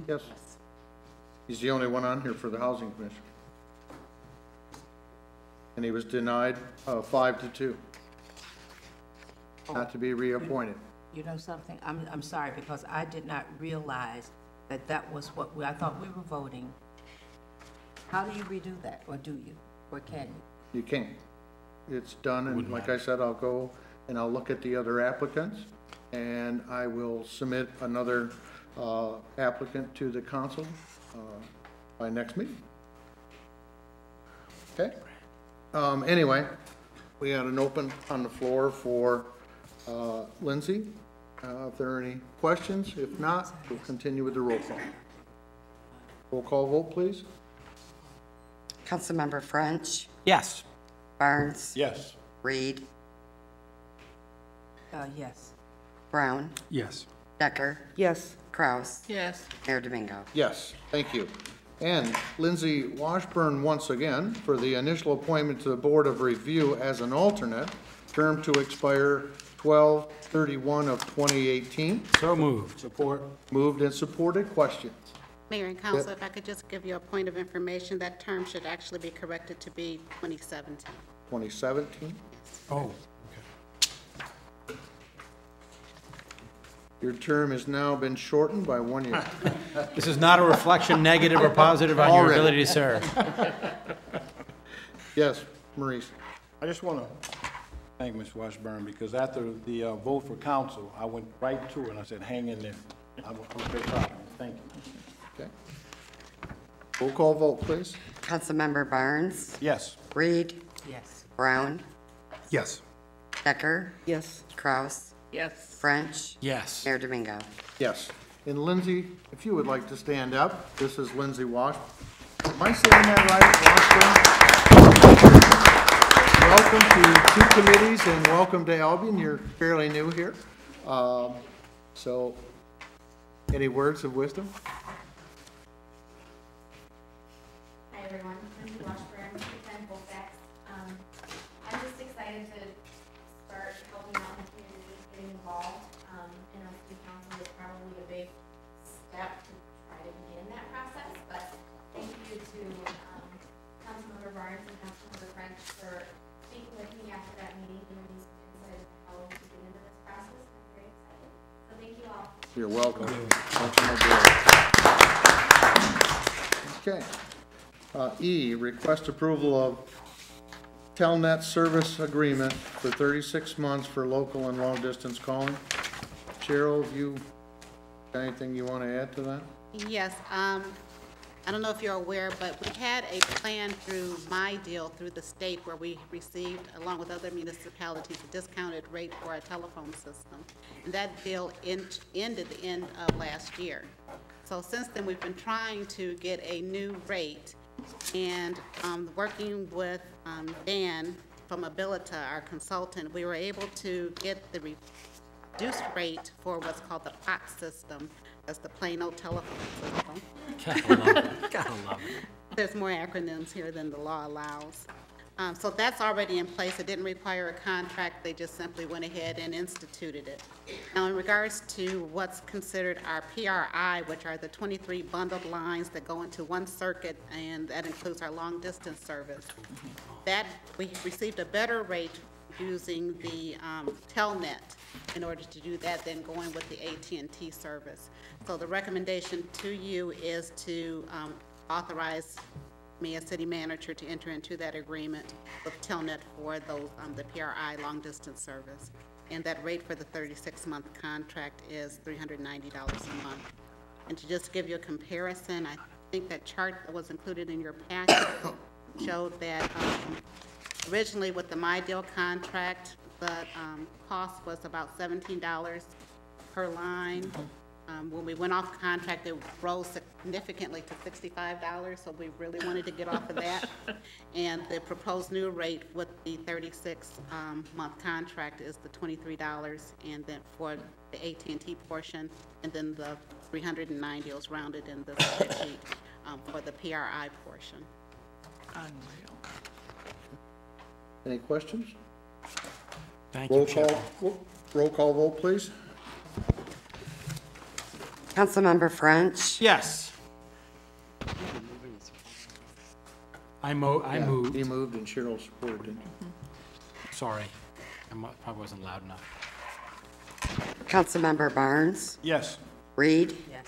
Yes. He's the only one on here for the Housing Commission. And he was denied 5-2, not to be reappointed. You know something? I'm sorry, because I did not realize that was what I thought we were voting. How do you redo that, or do you, or can you? You can't. It's done, and like I said, I'll go and I'll look at the other applicants, and I will submit another applicant to the council by next meeting. Okay? Anyway, we had an open on the floor for Lindsay. If there are any questions, if not, we'll continue with the roll call. Roll call vote, please. Councilmember French, Yes. Barnes, Yes. Reed, Yes. Brown, Yes. Decker, Yes. Kraus, Yes. Mayor Domingo. Yes, thank you. And Lindsay Washburn, once again, for the initial appointment to the Board of Review as an alternate, term to expire 12/31/2018. So moved. Support. Moved and supported. Questions? Mayor and council, if I could just give you a point of information, that term should actually be corrected to be 2017. 2017? Oh. Your term has now been shortened by 1 year. This is not a reflection, negative or positive, on your Already. ability to serve. Yes, Maurice? I just want to Thank you, Ms. Washburn, because after the vote for council, I went right to her and I said, hang in there. I was very proud of you. Thank you. Okay. Roll call vote, please. Councilmember Barnes, Yes. Reed, Yes. Brown, Yes. Decker, Yes. Kraus, Yes. French, Yes. Mayor Domingo. Yes. And Lindsay, if you would like to stand up, this is Lindsay Wash. Am I saying that right, Washburn? Welcome to two committees and welcome to Albion. You're fairly new here. So, any words of wisdom? Hi, everyone. I'm Washburn, Lieutenant Colfax. I'm just excited to start helping out in the community, getting involved. I know city council is probably a big step to try to begin that process, but thank you to Councilmember Barnes and Councilmember French for speaking with me after that meeting, giving me some insight as to how to get into this process. I'm very excited. So thank you all. You're welcome. Welcome aboard. Okay. E, request approval of Telnet service agreement for 36 months for local and long-distance calling. Cheryl, have you got anything you want to add to that? Yes, I don't know if you're aware, but we had a plan through My Deal through the state where we received, along with other municipalities, a discounted rate for our telephone system. And that deal ended the end of last year. So since then, we've been trying to get a new rate, and working with Dan from Abilita, our consultant, we were able to get the reduced rate for what's called the POT system. That's the plain old telephone system. Gotta love it. Gotta love it. There's more acronyms here than the law allows. So that's already in place. It didn't require a contract. They just simply went ahead and instituted it. Now, in regards to what's considered our PRI, which are the 23 bundled lines that go into one circuit, and that includes our long-distance service, that we received a better rate using the Telnet in order to do that than going with the AT&T service. So the recommendation to you is to authorize me as city manager to enter into that agreement with Telnet for those, the PRI long-distance service. And that rate for the 36-month contract is $390 a month. And to just give you a comparison, I think that chart that was included in your packet showed that originally with the My Deal contract, the cost was about $17 per line. When we went off contract, it rose significantly to $65, so we really wanted to get off of that. And the proposed new rate with the 36-month contract is the $23, and then for the AT&T portion, and then the $390 is rounded in the spreadsheet for the PRI portion. Unreal. Any questions? Thank Roll you, Chair. roll call vote, please. Councilmember French, Yes. I Yeah, moved. He moved and Cheryl supported it. Sorry. Probably wasn't loud enough. Councilmember Barnes, Yes. Reed, Yes.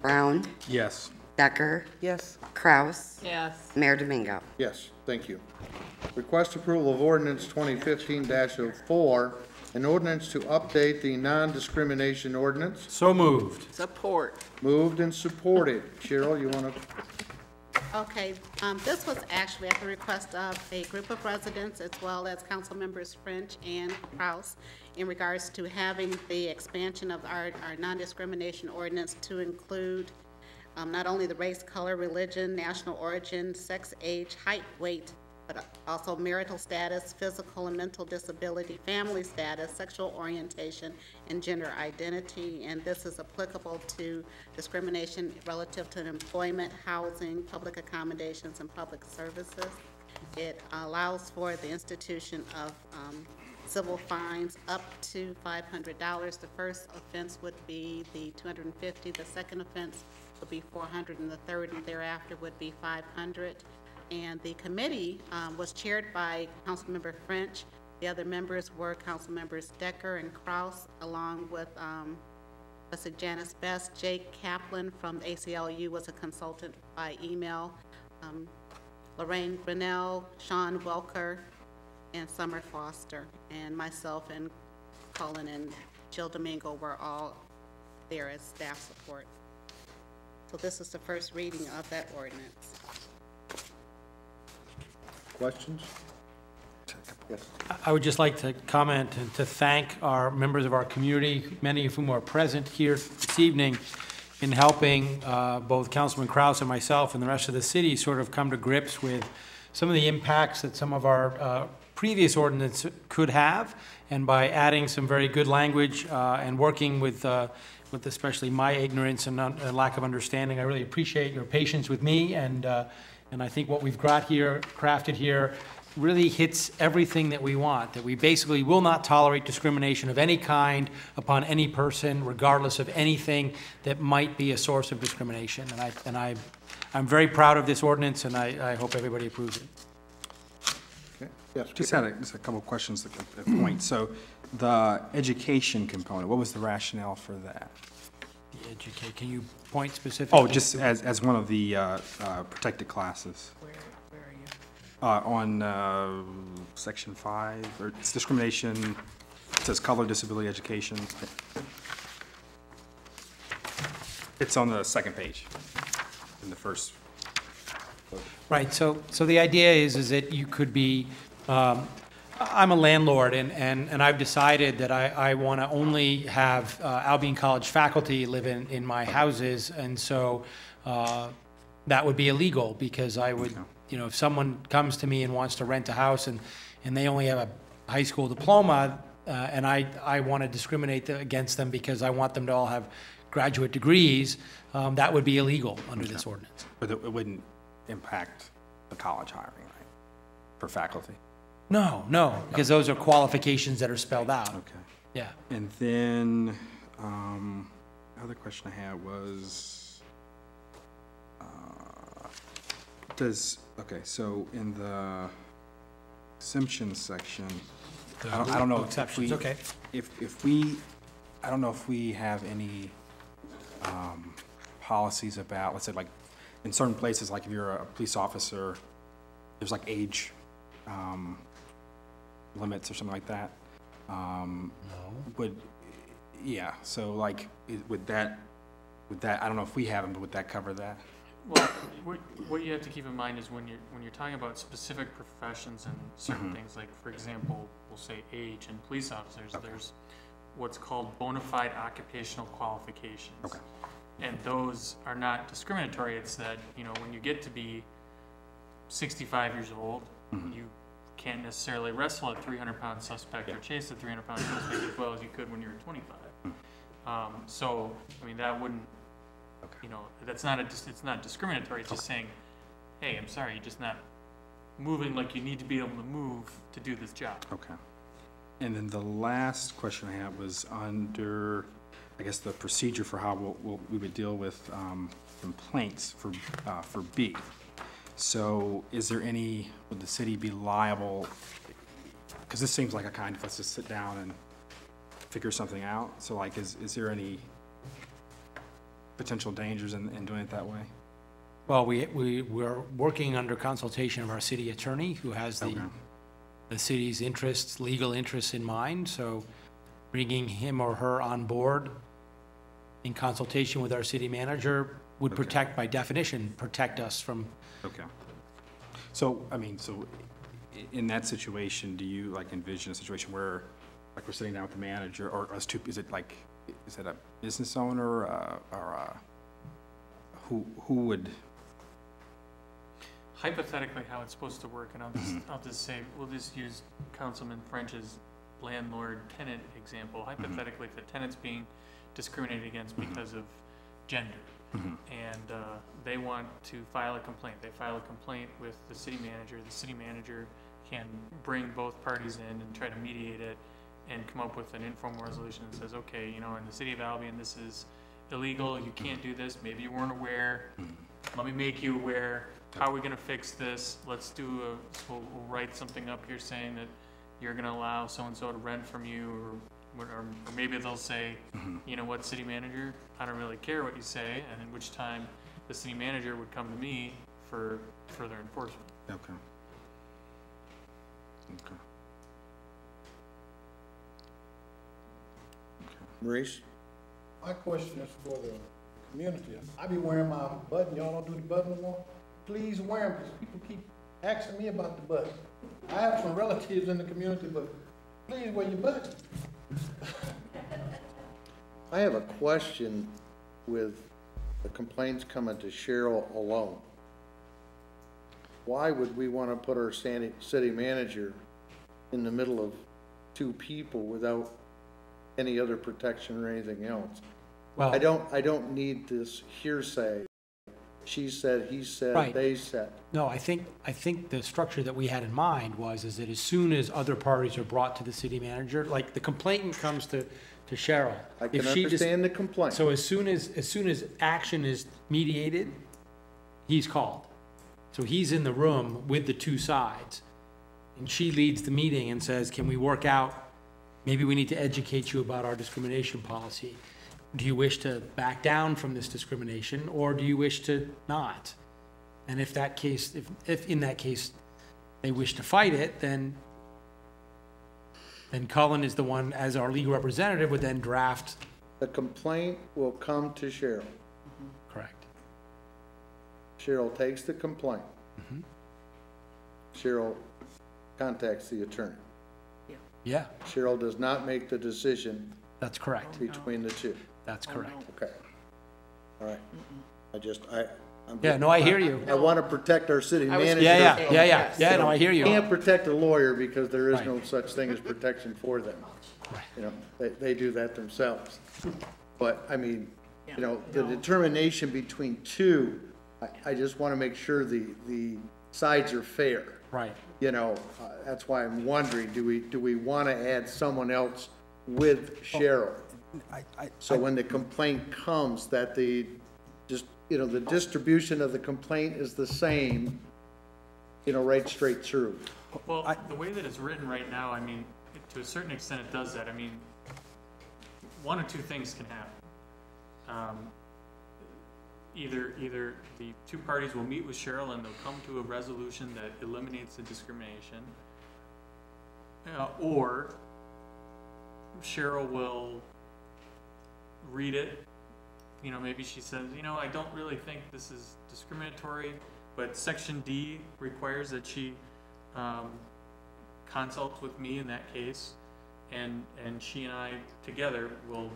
Brown, Yes. Decker, Yes. Kraus, Yes. Mayor Domingo. Yes, thank you. Request approval of ordinance 2015-04, an ordinance to update the non-discrimination ordinance. So moved. Support. Moved and supported. Cheryl, you want to? Okay, this was actually at the request of a group of residents as well as council members French and Kraus in regards to having the expansion of our non-discrimination ordinance to include not only the race, color, religion, national origin, sex, age, height, weight, but also marital status, physical and mental disability, family status, sexual orientation, and gender identity. And this is applicable to discrimination relative to employment, housing, public accommodations, and public services. It allows for the institution of civil fines up to $500. The first offense would be the $250. The second offense would be $400, and the third and thereafter would be $500. And the committee was chaired by Councilmember French. The other members were Councilmembers Decker and Kraus, along with Janice Best. Jake Kaplan from the ACLU was a consultant by email. Lorraine Grinnell, Sean Welker, and Summer Foster, and myself and Colin and Jill Domingo were all there as staff support. So this is the first reading of that ordinance. Questions? Yes. I would just like to comment and to thank our members of our community, many of whom are present here this evening, in helping both Councilman Kraus and myself and the rest of the city sort of come to grips with some of the impacts that some of our previous ordinance could have, and by adding some very good language and working with especially my ignorance and lack of understanding. I really appreciate your patience with me, and I think what we've crafted here really hits everything that we want, that we basically will not tolerate discrimination of any kind upon any person, regardless of anything that might be a source of discrimination. And I'm very proud of this ordinance, and I hope everybody approves it. Okay. Yes. Just had a couple of questions at point. So the education component, what was the rationale for that? Can you point specifically? Oh, just as one of the protected classes. Where are you? On section 5, or it's discrimination, it says color, disability, education. It's on the second page, in the first. Right, so the idea is that you could be, I'm a landlord, and I've decided that I want to only have Albion College faculty live in my houses, and so that would be illegal, because I would, you know, if someone comes to me and wants to rent a house and they only have a high school diploma, and I want to discriminate against them because I want them to all have graduate degrees, that would be illegal under this ordinance. But it wouldn't impact the college hiring, right, for faculty? No, because those are qualifications that are spelled out. Okay. Yeah. And then, other question I had was, so in the exemption section, I don't know if we, okay. if we, I don't know if we have any policies about, let's say, like, in certain places, like if you're a police officer, there's like age limits or something like that. No. Yeah, so like, would that, I don't know if we have them, but would that cover that? Well, what you have to keep in mind is when you're talking about specific professions and certain things, like, for example, we'll say age and police officers, there's what's called bona fide occupational qualifications. Okay. And those are not discriminatory. It's that, you know, when you get to be 65 years old, you can't necessarily wrestle a 300-pound suspect or chase a 300-pound suspect as well as you could when you were 25. So, I mean, that wouldn't, you know, it's not discriminatory. It's just saying, hey, I'm sorry, you're just not moving like you need to be able to move to do this job. Okay. And then the last question I had was under, I guess, the procedure for how we would deal with complaints for B. So is there any, would the city be liable, because this seems like a kind of, let's just sit down and figure something out. So like, is there any potential dangers in doing it that way? Well, we're working under consultation of our city attorney, who has the city's interests, legal interests in mind. So bringing him or her on board in consultation with our city manager would protect, by definition, protect us from. Okay. So, I mean, so in that situation, do you like envision a situation where, like, we're sitting down with the manager, or us two, is it a business owner, or who would? Hypothetically, how it's supposed to work, and I'll just say, we'll just use Councilman French's landlord-tenant example. Hypothetically, if the tenant's being discriminated against because of gender, and they want to file a complaint. They file a complaint with the city manager. The city manager can bring both parties in and try to mediate it and come up with an informal resolution that says, okay, you know, in the city of Albion, this is illegal. You can't do this. Maybe you weren't aware. Let me make you aware. How are we going to fix this? Let's we'll write something up here saying that you're going to allow so-and-so to rent from you, or maybe they'll say, you know what, city manager, I don't really care what you say, and in which time the city manager would come to me for further enforcement. Okay. Maurice? My question is for the community. I be wearing my button, y'all don't do the button no more? Please wear them, because people keep asking me about the button. I have some relatives in the community, but please wear your button. I have a question with the complaints coming to Cheryl alone. Why would we want to put our city manager in the middle of two people without any other protection or anything else? Well, I don't need this hearsay. She said, he said, Right. they said. no, I think the structure that we had in mind is that as soon as other parties are brought to the city manager, like the complainant comes to Cheryl. I can if she just- understand the complaint. So as soon as action is mediated, he's called. So he's in the room with the two sides. And she leads the meeting and says, can we work out, maybe we need to educate you about our discrimination policy. Do you wish to back down from this discrimination, or do you wish to not? And if that case, if in that case they wish to fight it, then Cullen is the one, as our legal representative, would then draft. The complaint will come to Cheryl. Correct. Cheryl takes the complaint. Cheryl contacts the attorney. Yeah, Cheryl does not make the decision that's correct. between the two. That's correct. Okay. All right. I'm Yeah, no, I hear you. I want to protect our city manager. Yeah, no, I hear you. Can't protect a lawyer because there is no such thing as protection for them. Right. You know, they do that themselves. But, I mean, you know, the determination between two, I just want to make sure the sides are fair. Right. You know, that's why I'm wondering, do we want to add someone else with Cheryl? So when the complaint comes, that the distribution of the complaint is the same, you know, right straight through. Well, the way that it's written right now, I mean, to a certain extent it does that. I mean, one of two things can happen. Either the two parties will meet with Cheryl and they'll come to a resolution that eliminates the discrimination, or Cheryl will read it. You know, maybe she says, you know, I don't really think this is discriminatory, but Section D requires that she consult with me in that case, and she and I together will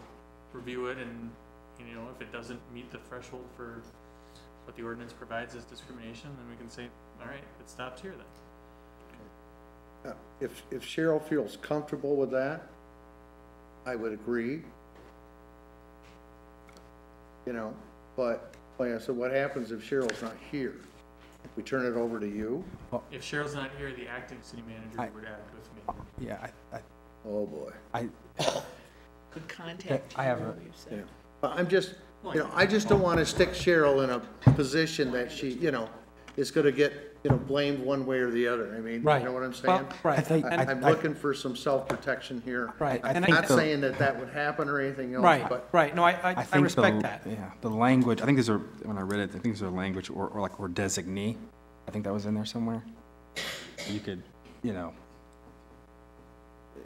review it, and you know, if it doesn't meet the threshold for what the ordinance provides as discrimination, then we can say, all right, it stops here then. If Cheryl feels comfortable with that, I would agree. You know, but like I said, what happens if Cheryl's not here? We turn it over to you? If Cheryl's not here, the acting city manager would act with me. Yeah, Oh, boy. Could contact I have you, a- you said. I'm just, you know, I just don't want to stick Cheryl in a position that she, you know, is going to get, you know, blamed one way or the other. I mean, Right. you know what I'm Well, saying? right. I'm looking for some self-protection here. Right. I'm And not saying that would happen or anything else, Right, but right. No, I think respect that. Yeah, the language, I think these are, when I read it, I think these are language or designee. I think that was in there somewhere. You could, you know.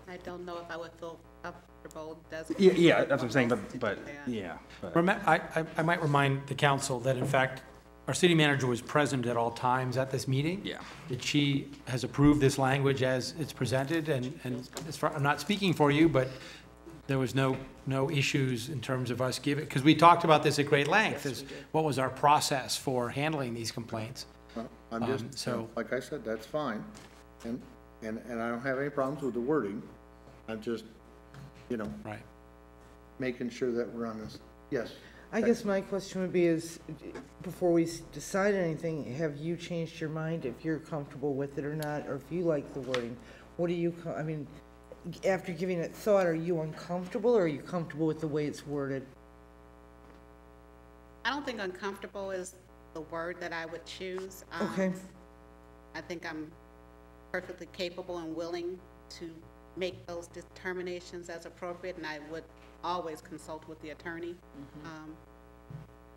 I don't know if I would feel comfortable designating. Yeah, that's what I'm saying, but yeah. But I might remind the council that in fact, our city manager was present at all times at this meeting. Yeah. That she has approved this language as it's presented, and as far, I'm not speaking for you, but there was no issues in terms of us giving, because we talked about this at great length, as what was our process for handling these complaints. I'm just, so- like I said, that's fine. And I don't have any problems with the wording. I'm just, you know, Right. making sure that we're on this. Yes. I guess my question would be is, before we decide anything, have you changed your mind if you're comfortable with it or not, or if you like the wording? What do you, I mean, after giving it thought, are you uncomfortable, or are you comfortable with the way it's worded? I don't think uncomfortable is the word that I would choose. Okay. I think I'm perfectly capable and willing to make those determinations as appropriate, and I would always consult with the attorney.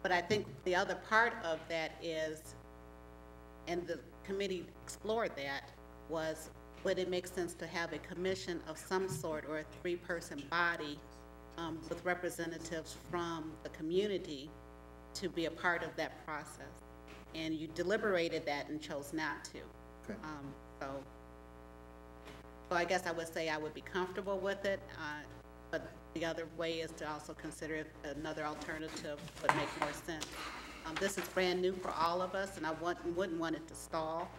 But I think the other part of that is, and the committee explored that, was would it make sense to have a commission of some sort or a three-person body with representatives from the community to be a part of that process. And you deliberated that and chose not to. Okay. So I guess I would say I would be comfortable with it, but the other way is to also consider if another alternative would make more sense. This is brand new for all of us, and I wouldn't want it to stall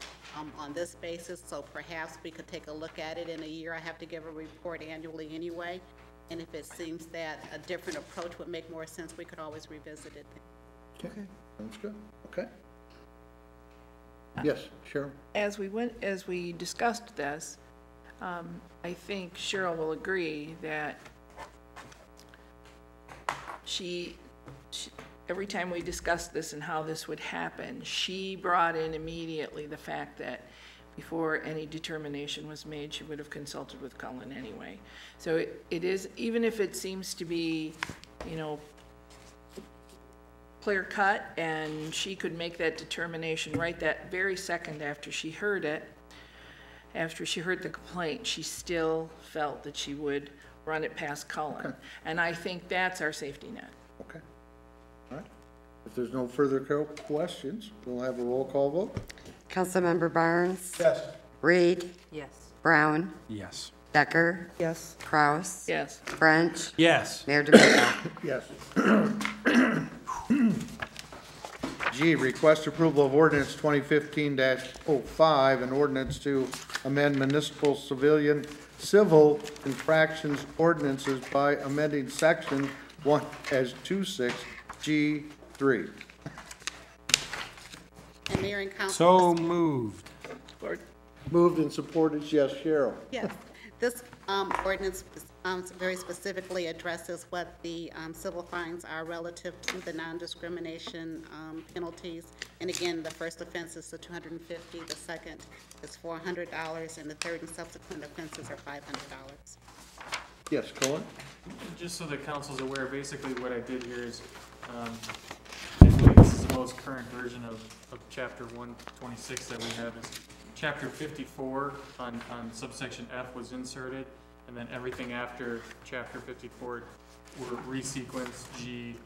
on this basis, so perhaps we could take a look at it in a year. I have to give a report annually anyway, and if it seems that a different approach would make more sense, we could always revisit it. Okay, sounds good. Okay. Yes, Cheryl? As we discussed this, I think Cheryl will agree that she every time we discussed this and how this would happen, she brought in immediately the fact that before any determination was made, she would have consulted with Cullen anyway. So it is, even if it seems to be, you know, clear cut, and she could make that determination right that very second after she heard it, after she heard the complaint, she still felt that she would run it past Cullen. Okay. And I think that's our safety net. Okay. All right. If there's no further questions, we'll have a roll call vote. Councilmember Barnes? Yes. Reed? Yes. Brown? Yes. Decker? Yes. Kraus? Yes. French? Yes. Mayor Domingo? Yes. G, request approval of ordinance 2015-05, an ordinance to amend municipal civil infractions ordinances by amending section 1-26 G3. And Mayor and Council. So moved. Moved and supported, yes, Cheryl. Yes, this ordinance very specifically addresses what the civil fines are relative to the non-discrimination penalties. And again, the first offense is the $250, the second is $400, and the third and subsequent offenses are $500. Yes, Cullen? Just so the council's aware, basically what I did here is, I believe this is the most current version of chapter 126 that we have. Is chapter 54 on subsection F was inserted, and then everything after chapter 54 were resequenced G,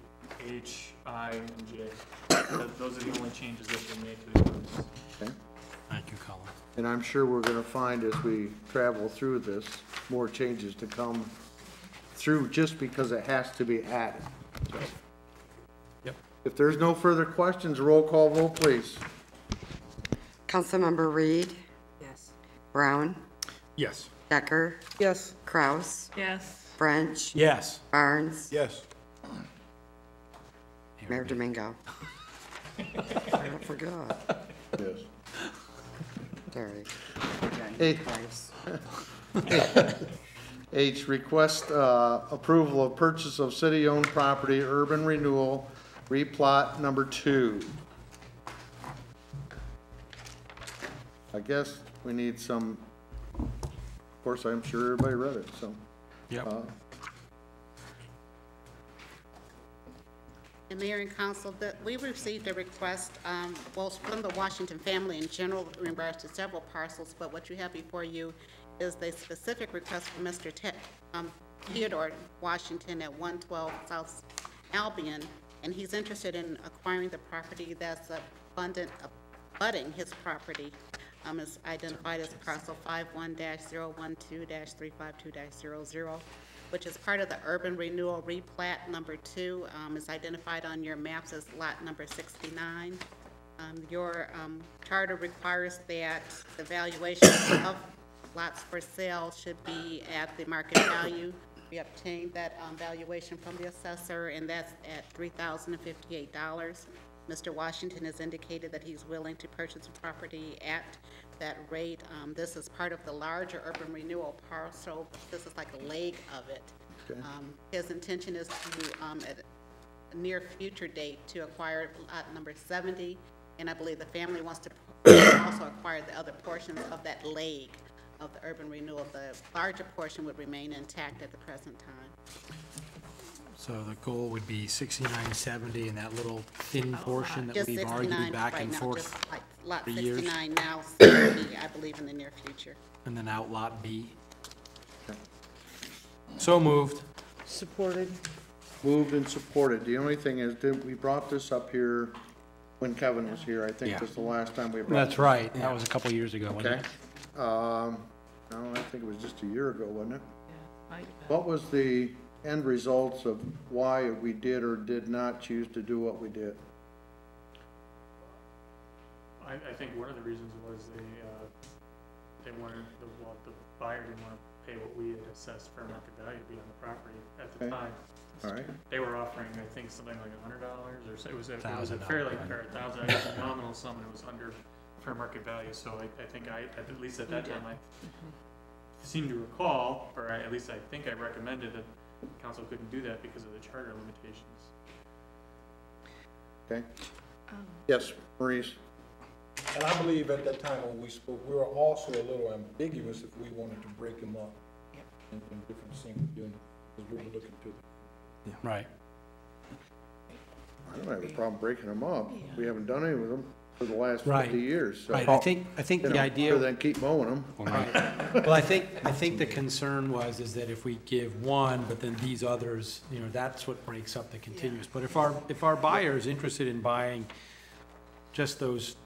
H, I, and J. Those are the only changes that we made to the ordinance. Okay. Thank you, Colin. And I'm sure we're going to find as we travel through this, more changes to come through just because it has to be added. So, Yep. if there's no further questions, roll call vote, please. Councilmember Reed? Yes. Brown? Yes. Decker? Yes. Kraus? Yes. French? Yes. Barnes? Yes. Mayor Domingo? I forgot. Yes. Sorry. Hey. H, request approval of purchase of city-owned property, urban renewal, replot number 2. I guess we need some, of course, I'm sure everybody read it, so. Yep. And Mayor and Council, we received a request, well, from the Washington family in general in regards to several parcels, but what you have before you is the specific request from Mr. Theodore Washington at 112 South Albion, and he's interested in acquiring the property that's abutting his property. Is identified as parcel 51-012-352-00, which is part of the urban renewal replat number 2, is identified on your maps as lot number 69. Your charter requires that the valuation of lots for sale should be at the market value. We obtained that valuation from the assessor, and that's at $3,058. Mr. Washington has indicated that he's willing to purchase the property at that rate. This is part of the larger urban renewal parcel. This is like a leg of it. Okay. His intention is to, at a near future date, to acquire lot number 70, and I believe the family wants to also acquire the other portions of that leg of the urban renewal. The larger portion would remain intact at the present time. So the goal would be 6970, and that little thin portion that Just we've 69 argued back right and now, forth just like lot for years. 69 now, 70, I believe, in the near future. And then outlot B. So moved. Supported. Moved and supported. The only thing is, we brought this up here when Kevin was here. I think Yeah. this is the last time we brought this. That's right. That was a couple years ago, wasn't Okay. it? No, I think it was just a year ago, wasn't it? I- What was the end results of why we did or did not choose to do what we did? I think one of the reasons was they wanted, the buyer didn't want to pay what we had assessed fair market value to be on the property at the Okay. time. All right, They were offering, I think, something like $100 or so, it was a $1,000, fairly, right. or $1,000, it was a nominal sum, and it was under fair market value, so I think at least at that time, I seem to recall, or at least I think I recommended that council couldn't do that because of the charter limitations. okay. Yes, Maurice? And I believe at that time when we spoke, we were also a little ambiguous if we wanted to break them up in different single units, because we were looking to Right. I don't have a problem breaking them up. We haven't done any with them for the last Right. 50 years, so. Right, I think You the know, idea. Rather than keep mowing them. Well, I think the concern is that if we give one, but then these others, that's what breaks up the continuous. But if our buyer is interested in buying just those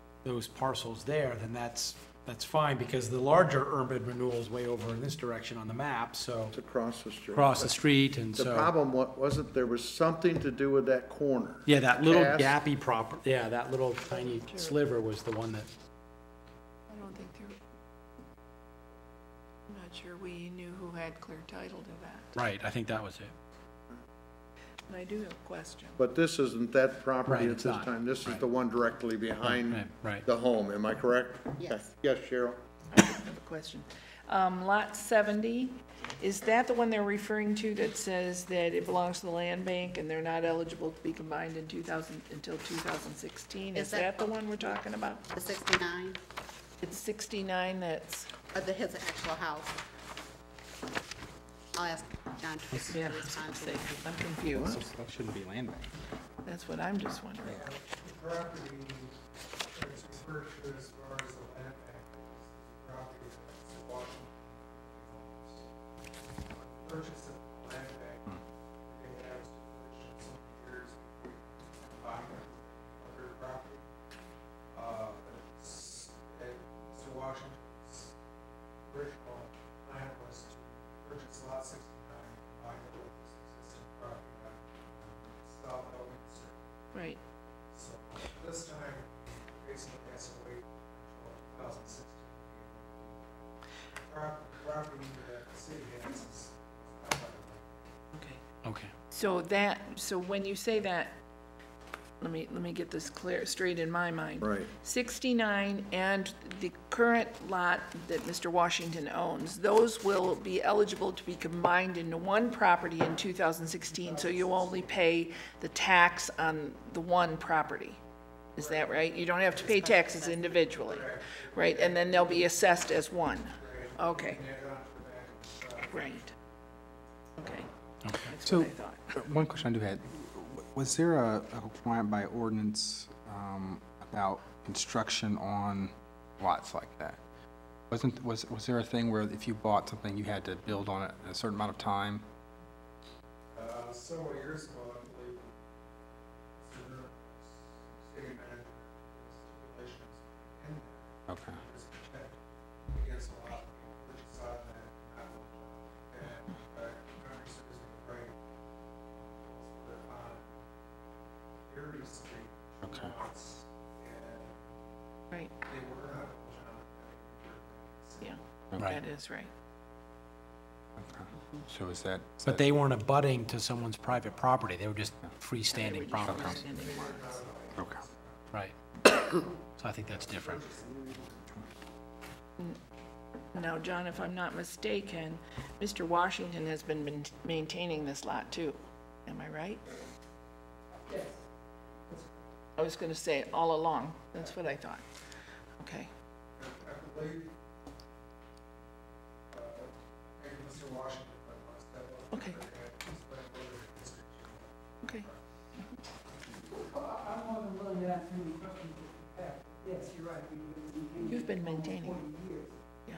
parcels there, then that's fine, because the larger urban renewal is way over in this direction on the map, so It's across the street. across the street, and The so. problem wasn't, there was something to do with that corner. Yeah, that little Cast. gappy that little tiny sliver was the one that, I don't think there, I'm not sure we knew who had clear title to that. right, I think that was it. And I do have a question. But this isn't that property Right, at it's this not. time. This is Right. the one directly behind Right. the home, am I correct? Yes. Okay. Yes, Cheryl? I have a question. Lot 70, is that the one they're referring to that says that it belongs to the land bank and they're not eligible to be combined in until 2016? Is Is that- that the one we're talking about? The 69, It's 69 that's, his actual house. I'll ask John to yeah, respond to say, that. I'm confused. That shouldn't be land bank. That's what I'm just wondering. The property that's referred to as far as the land bank is the property that's in Washington. Purchase of the land bank, they have stipulations so many years buying other property. But Mr. Washington's original plan was to purchase lot 69 and combine it with this existing property on South Albion Street. Right. So this time, basically has to wait until 2016. Property that the city has is not by the way. Okay. Okay. So when you say that, let me get this straight in my mind. Right. 69 and the current lot that Mr. Washington owns, those will be eligible to be combined into one property in 2016, so you only pay the tax on the one property. Is that right? You don't have to pay taxes individually, right? And then they'll be assessed as one. Okay. Right. Okay. That's So, what I thought. one question I do have, was there a requirement by ordinance about construction on lots like that? Was there a thing where if you bought something, you had to build on it in a certain amount of time? Several years ago, I believe, Mr. City Manager, stipulations in there. Okay. Just protect against a lot of people that decide that not to. And, Congress is right. On Erie Street. Okay. lots, And Right, they were not on. yeah, Right. that is right. Okay. So is that? But they weren't abutting to someone's private property, they were just freestanding They were just properties. freestanding lots. Okay. Right. So I think that's different. Now, John, if I'm not mistaken, Mr. Washington has been maintaining this lot too. Am I right? Yes. I was gonna say all along. That's what I thought. Okay. I believe, maybe Mr. Washington, but must step up. Okay. Okay. I'm more than willing to answer any questions that you have. Yes, you're right. You've been maintaining. 40 years. Yeah.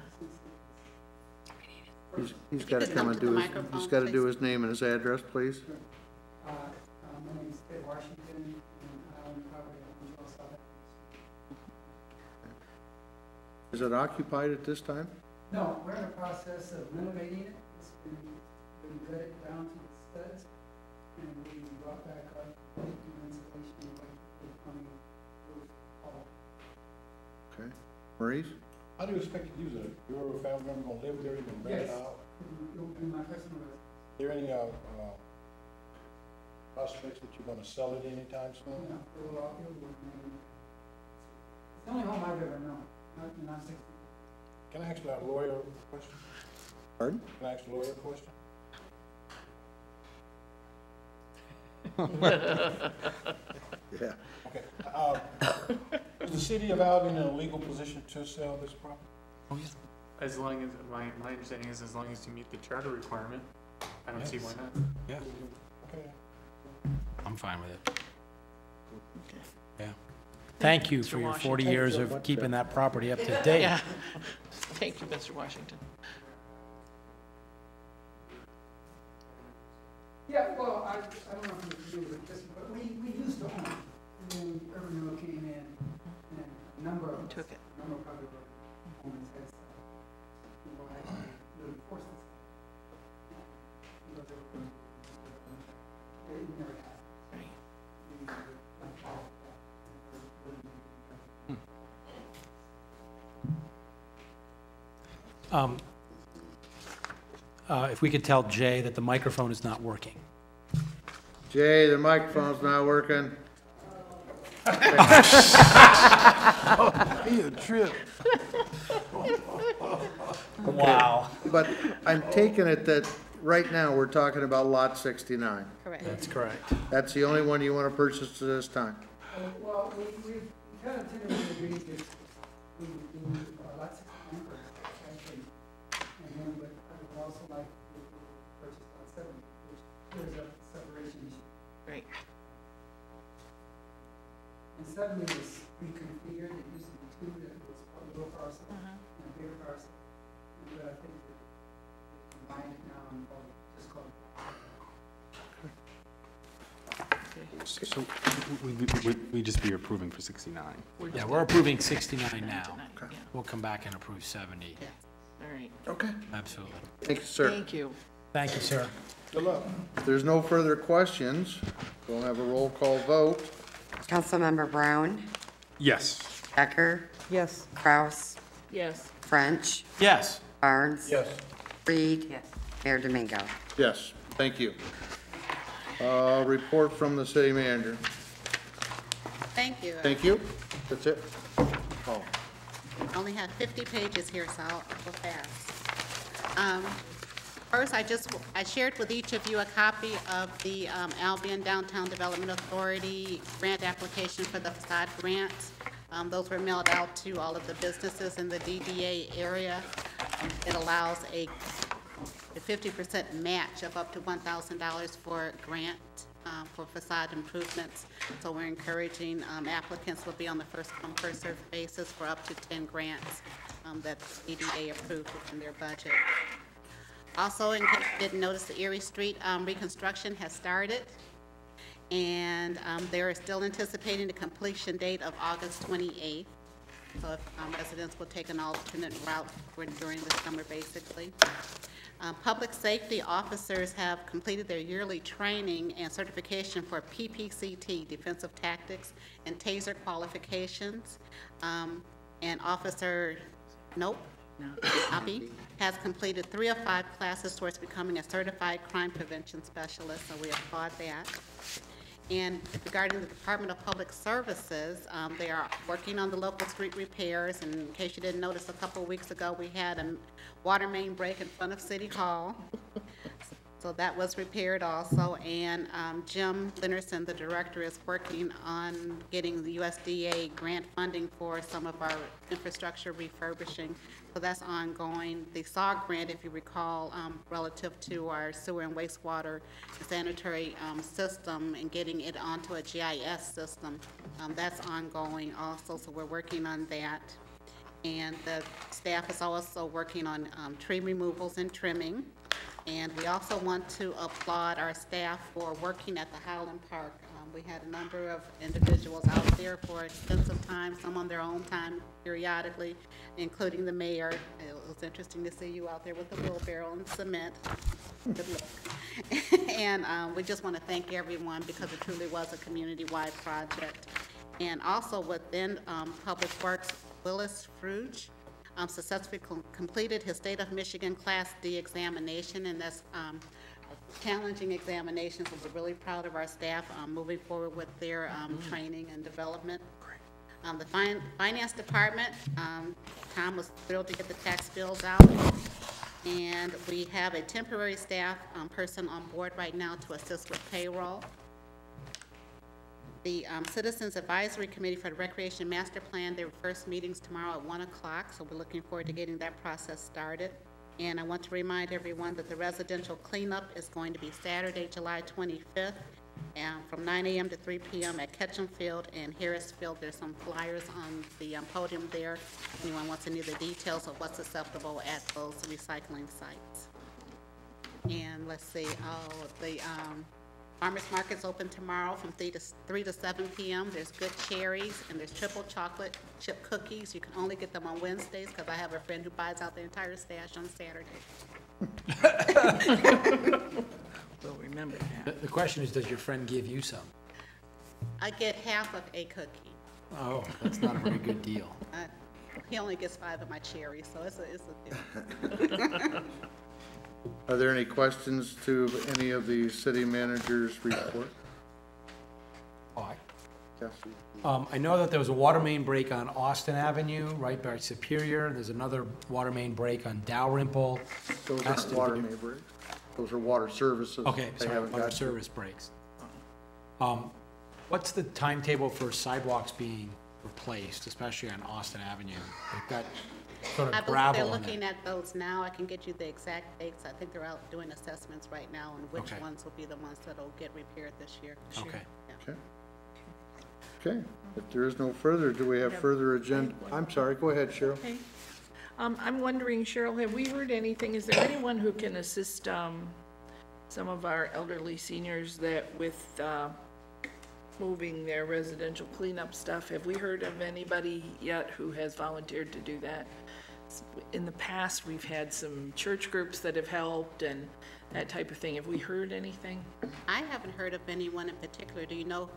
He's got to come and do his, he's got to do his name and his address, please. My name is Ted Washington, and I own property on 112 South Avenue. Is it occupied at this time? No, we're in the process of renovating it. It's been gutted down to the studs, and we brought back up the insulation, like plumbing, roof, all. Okay. Maurice? How do you expect to use it? Your family member gonna live there, you can rent it Yes. out? It'll be my personal residence. Is there any, prospects that you're gonna sell it anytime soon? No, it'll remain. It's the only home I've ever known, not 60. Can I ask a lawyer a question? Pardon? Can I ask a lawyer a question? Yeah. Okay. Is the city of Albion in a legal position to sell this property? As long as, my understanding is as long as you meet the charter requirement, I don't see why not. Yeah, Okay. I'm fine with it. Yeah. Thank you for your 40 years of keeping that property up to date. Yeah. Thank you, Mr. Washington. Yeah, well, I don't know if you're familiar with this, but we used to own it, and then Urban Renewal came in, and a number of us, Took it. a number of other owners has, well, actually, really forced this. You know, they never had. Right. If we could tell Jay that the microphone is not working. Jay, the microphone's not working. He a trip. Wow. But I'm taking it that right now we're talking about lot 69. Correct. That's correct. That's the only one you want to purchase at this time? Well, we kind of tentatively agreed that we would do lots of anchors, actually. And then, but I would also like to purchase lot 70, which clears up the separation issue. Right. And 70 was reconfigured, it used to be two, that was a little parcel and a bigger parcel. But I think that combine it now and just call it. So we just be approving for 69. Yeah, we're approving 69 now. Yeah. We'll come back and approve 70. All right. Okay. Absolutely. Thank you, sir. Thank you. Thank you, sir. Good luck. If there's no further questions, we'll have a roll call vote. Councilmember Brown, Yes. Becker, Yes. Kraus, Yes. French, Yes. Barnes. Yes. Reed. Yes. Mayor Domingo. Yes, thank you. Report from the city manager. Thank you. Thank you. That's it? Oh, I only have 50 pages here, so I'll go fast. First, I shared with each of you a copy of the Albion Downtown Development Authority grant application for the facade grant. Those were mailed out to all of the businesses in the DDA area. It allows a 50% match of up to $1,000 for grant for facade improvements. So we're encouraging applicants will be on the first come, first served basis for up to 10 grants that EDA approved within their budget. Also, in case you didn't notice, the Erie Street reconstruction has started, and they're still anticipating the completion date of August 28th. So if residents will take an alternate route during the summer, basically. Public safety officers have completed their yearly training and certification for PPCT, Defensive Tactics, and TASER qualifications. And Officer, Abi has completed 3 of 5 classes towards becoming a certified crime prevention specialist, so we applaud that. And regarding the Department of Public Services, they are working on the local street repairs. And in case you didn't notice, a couple of weeks ago, we had a water main break in front of City Hall. So that was repaired also. And Jim Linnerson, the director, is working on getting the USDA grant funding for some of our infrastructure refurbishing. So that's ongoing. The SAW grant, if you recall, relative to our sewer and wastewater sanitary system and getting it onto a GIS system, that's ongoing also. So we're working on that. And the staff is also working on tree removals and trimming. And we also want to applaud our staff for working at the Highland Park. We had a number of individuals out there for extensive time, some on their own time periodically, including the mayor. It was interesting to see you out there with the wheelbarrow and cement. Good luck. And we just want to thank everyone because it truly was a community-wide project. And also within Public Works, Willis Fruge successfully completed his State of Michigan Class D examination, and that's challenging examinations. We're really proud of our staff moving forward with their training and development. The finance department, Tom was thrilled to get the tax bills out. And we have a temporary staff person on board right now to assist with payroll. The Citizens Advisory Committee for the Recreation Master Plan, their first meeting's tomorrow at 1 o'clock, so we're looking forward to getting that process started. And I want to remind everyone that the residential cleanup is going to be Saturday, July 25th, from 9 a.m. to 3 p.m. at Ketchum Field and Harris Field. There's some flyers on the podium there. If anyone wants any of the details of what's acceptable at those recycling sites. And let's see, the farmers market's open tomorrow from 3 to 7 p.m. There's good cherries and there's triple chocolate chip cookies. You can only get them on Wednesdays because I have a friend who buys out the entire stash on Saturday. We'll remember that. The question is, does your friend give you some? I get half of a cookie. Oh, that's not a very good deal. He only gets 5 of my cherries, so it's a deal. Are there any questions to any of the city managers' report? Yes. I know that there was a water main break on Austin Avenue, right by Superior. There's another water main break on Dalrymple. Those are water main breaks. Those are water services. Okay, They sorry, haven't water got to. service breaks. What's the timetable for sidewalks being replaced, especially on Austin Avenue? They've got sort I of believe gravel they're in looking it. at those now. I can get you the exact dates. I think they're out doing assessments right now on which Okay. ones will be the ones that'll get repaired this year. Okay. Okay. Okay, if there is no further, do we have further agenda? I'm sorry, go ahead, Cheryl. Okay. I'm wondering, Cheryl, have we heard anything, is there anyone who can assist some of our elderly seniors that with moving their residential cleanup stuff? Have we heard of anybody yet who has volunteered to do that? In the past, we've had some church groups that have helped and that type of thing. Have we heard anything? I haven't heard of anyone in particular. Do you know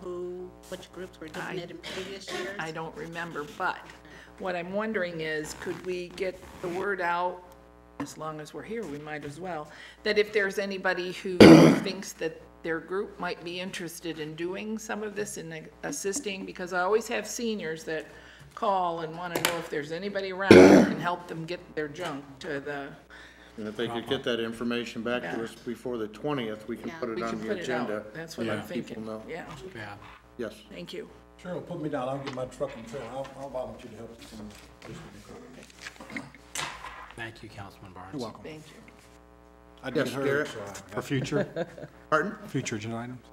which groups were doing it in previous years? I don't remember, but what I'm wondering is, could we get the word out, as long as we're here, we might as well, that if there's anybody who thinks that their group might be interested in doing some of this and assisting, because I always have seniors that call and want to know if there's anybody around who can help them get their junk to the. And if they could get that information back to Yeah. us before the 20th, we can put it We on can the put it out. agenda. That's what let I'm thinking. people know. Yeah, Yeah. Yes. thank you. Cheryl, put me down, I'll get my truck and trailer, I'll volunteer to help. Thank you, Councilman Barnes. You're welcome. Thank you. I did Yes, heard, Garrett? so For future, Pardon? future agenda items?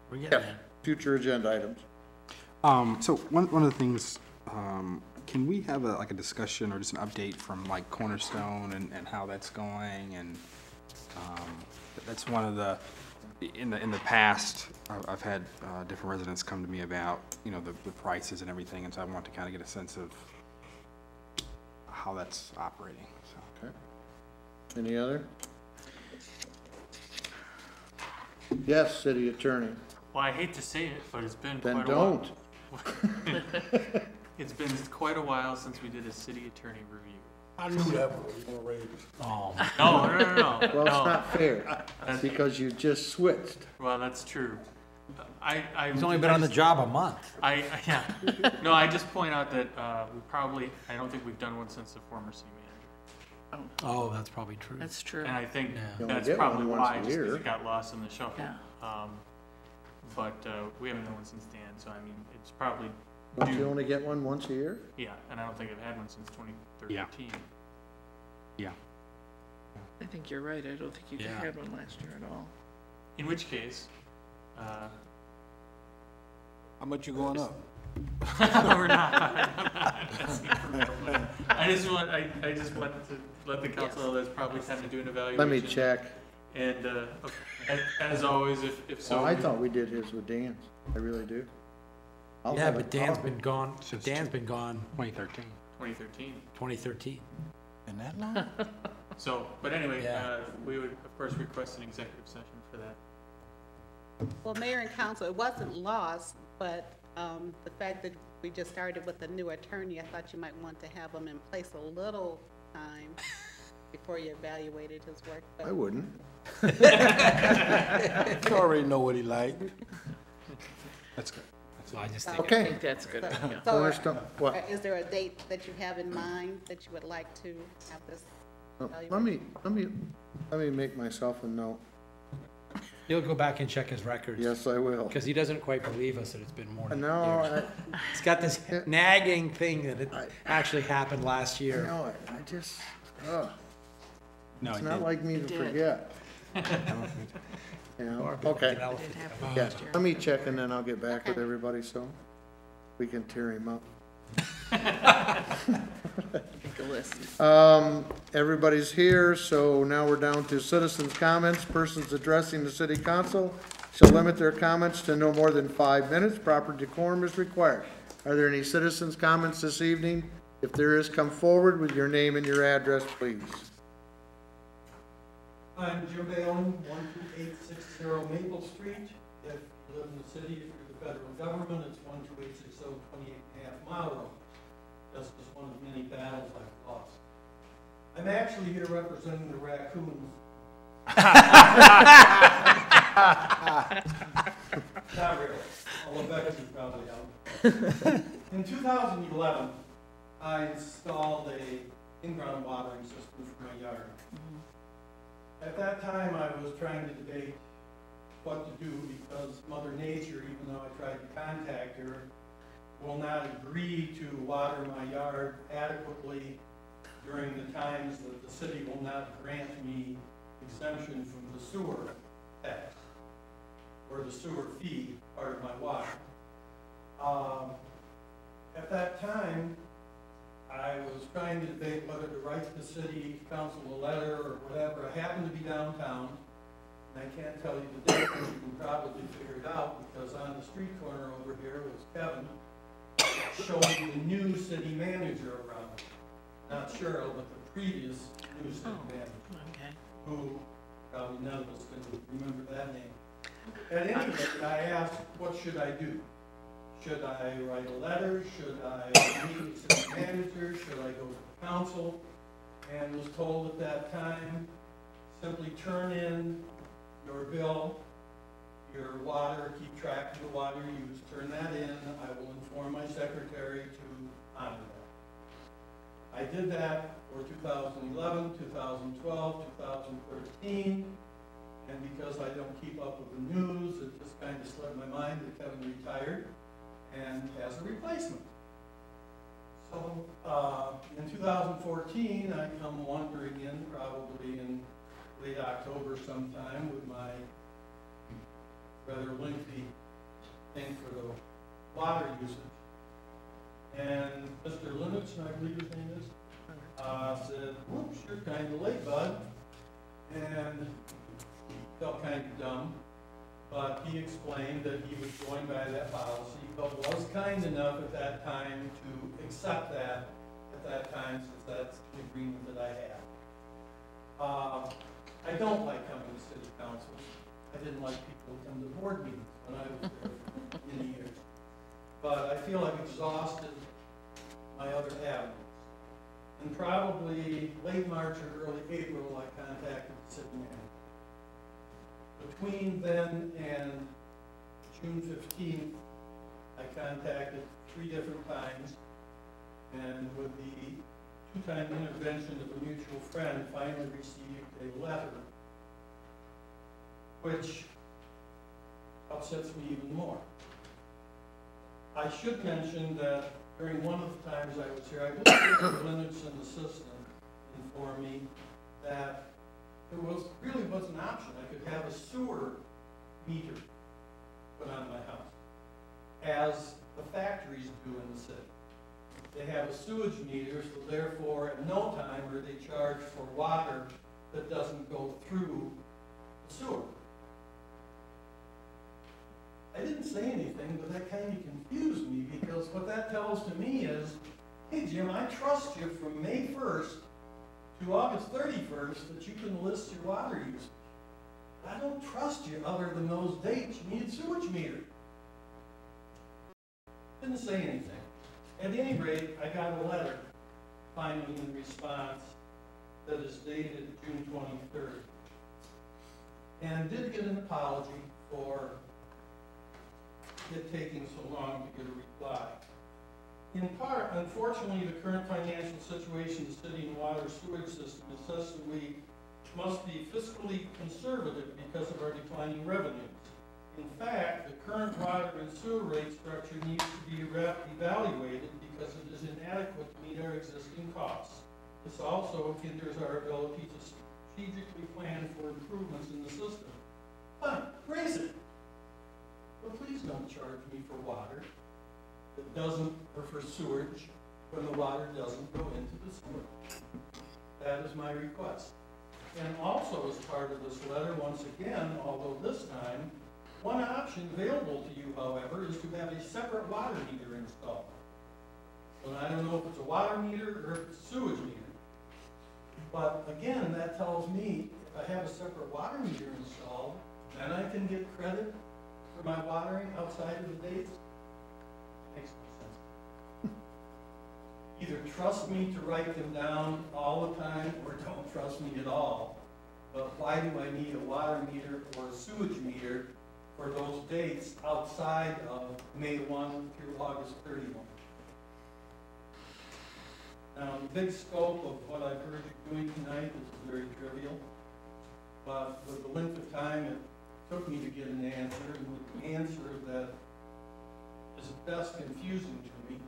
We're getting Yes, there. future agenda items. So one of the things, can we have like a discussion or just an update from like Cornerstone and how that's going? And that's one of the, in the past, I've had different residents come to me about, the prices and everything, and so I want to kind of get a sense of how that's operating, so. Okay. Any other? Yes, city attorney. Well, I hate to say it, but it's been Then quite a while. don't. It's been quite a while since we did a city attorney review. I knew that was gonna raise. Oh, No. Well, it's not fair, because you just switched. Well, that's true. I he's only been on the job a month. Yeah. No, I just point out that I don't think we've done one since the former city manager. Oh, that's probably true. That's true. And I think Yeah. You only that's get one probably once why, a just because year. it got lost in the shuffle. Yeah. But we haven't done one since then, so I mean, it's probably Don't you due. only get one once a year? Yeah, and I don't think I've had one since 2013. Yeah. I think you're right. I don't think you Yeah. had one last year at all. In which case, How much you going up? We're not. I just wanted to let the council know there's probably time to do an evaluation. Let me check. And, as always, if so. Oh, I thought we did his with Dan's. I really do. Yeah, but Dan's been gone, 2013. 2013. Been that long? So, but anyway, Yeah. we would, of course, request an executive session for that. Well, Mayor and Council, it wasn't lost, but the fact that we just started with a new attorney, I thought you might want to have him in place a little time before you evaluated his work. But I wouldn't. You already know what he liked. That's good. So I just I think, Okay. think that's good. Yeah. So, Cornerstone, what? is there a date that you have in mind that you would like to have this? Let me make myself a note. he'll go back and check his records. Yes, I will. Because he doesn't quite believe us that it's been more than a No, year. It's got this nagging thing that it actually happened last I year. know it. I just, ugh. No, It's it not didn't. like me to did. forget. You know, okay. It happened Yeah, last year. let me check and then I'll get back with everybody so we can tear him up. Make a list. Everybody's here, so now we're down to citizens' comments. Persons addressing the city council shall limit their comments to no more than 5 minutes. Proper decorum is required. Are there any citizens' comments this evening? If there is, come forward with your name and your address, please. I'm Jim Balin, 12860 Maple Street. If you live in the city, if you're the federal government, it's 12860 28.5 Mile Road. That's just one of the many battles I've lost. I'm actually here representing the raccoons. Not really, although Becky's probably out. In 2011, I installed a in-ground watering system for my yard. At that time, I was trying to debate what to do because Mother Nature, even though I tried to contact her, will not agree to water my yard adequately during the times that the city will not grant me exemption from the sewer tax or the sewer fee part of my water. At that time, I was trying to debate whether to write the city council a letter or whatever. I happened to be downtown, and I can't tell you the date, but you can probably figure it out, because on the street corner over here was Kevin showing the new city manager around. Not Cheryl, but the previous new city manager, Okay. who probably none of us can remember that name. At any rate, I asked, what should I do? Should I write a letter? Should I meet with the city manager? Should I go to the council? And was told at that time, simply turn in your bill, your water, keep track of the water used, turn that in. I will inform my secretary to honor that. I did that for 2011, 2012, 2013. And because I don't keep up with the news, it just kind of slipped my mind that Kevin retired and has a replacement. So in 2014, I come wandering in, probably in late October sometime, with my rather lengthy thing for the water usage. And Mr. Linux, I believe his name is, said, whoops, you're kind of late, bud. And felt kind of dumb. But he explained that he was going by that policy, but was kind enough at that time to accept that at that time, since that's the agreement that I had. I don't like coming to city councils. I didn't like people who come to board meetings when I was there for many years. But I feel I've exhausted my other avenues. And probably late March or early April, I contacted the city manager. Between then and June 15th, I contacted 3 different times, and with the 2-time intervention of a mutual friend, finally received a letter, which upsets me even more. I should mention that during one of the times I was here, I believe Mr. Linux, an assistant, informed me that there really was an option. I could have a sewer meter put on my house as the factories do in the city. They have a sewage meter, so therefore at no time are they charged for water that doesn't go through the sewer. I didn't say anything, but that kind of confused me, because what that tells to me is, hey Jim, I trust you from May 1st to August 31st that you can list your water usage. I don't trust you other than those dates you need a sewage meter. Didn't say anything. At any rate, I got a letter finally in response that is dated June 23rd. And did get an apology for it taking so long to get a reply. In part, unfortunately, the current financial situation of the city and water sewage system is such that we must be fiscally conservative because of our declining revenues. In fact, the current water and sewer rate structure needs to be evaluated because it is inadequate to meet our existing costs. This also hinders our ability to strategically plan for improvements in the system. Fine, raise it. But please don't charge me for water that doesn't, or for sewage, when the water doesn't go into the sewer. That is my request. And also as part of this letter, once again, although this time, one option available to you, however, is to have a separate water meter installed. And I don't know if it's a water meter or if it's a sewage meter. But again, that tells me if I have a separate water meter installed, then I can get credit for my watering outside of the dates. Makes no sense. Either trust me to write them down all the time or don't trust me at all. But why do I need a water meter or a sewage meter for those dates outside of May 1 through August 31? Now, the big scope of what I've heard you doing tonight is very trivial, but with the length of time it took me to get an answer, and with the answer that is at best confusing to me,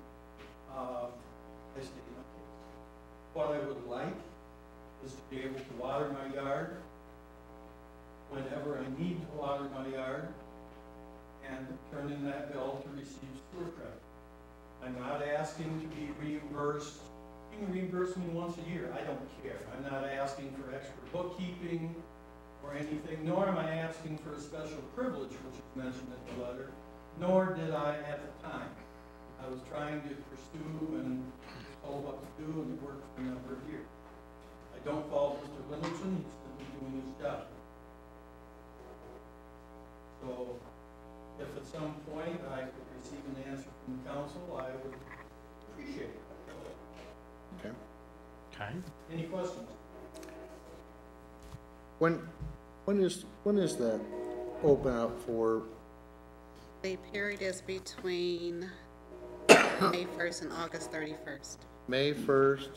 I state my case. What I would like is to be able to water my yard whenever I need to water my yard and turn in that bill to receive sewer credit. I'm not asking to be reimbursed. You can reimburse me once a year. I don't care. I'm not asking for extra bookkeeping or anything, nor am I asking for a special privilege, which is mentioned in the letter, nor did I at the time. I was trying to pursue and told what to do, and it worked for a number of years. I don't fault Mr. Littleton. He's simply doing his job. So, if at some point I could receive an answer from the council, I would appreciate it. Okay. Okay. Any questions? When is that open up for? The period is between May 1st and August 31st. May 1st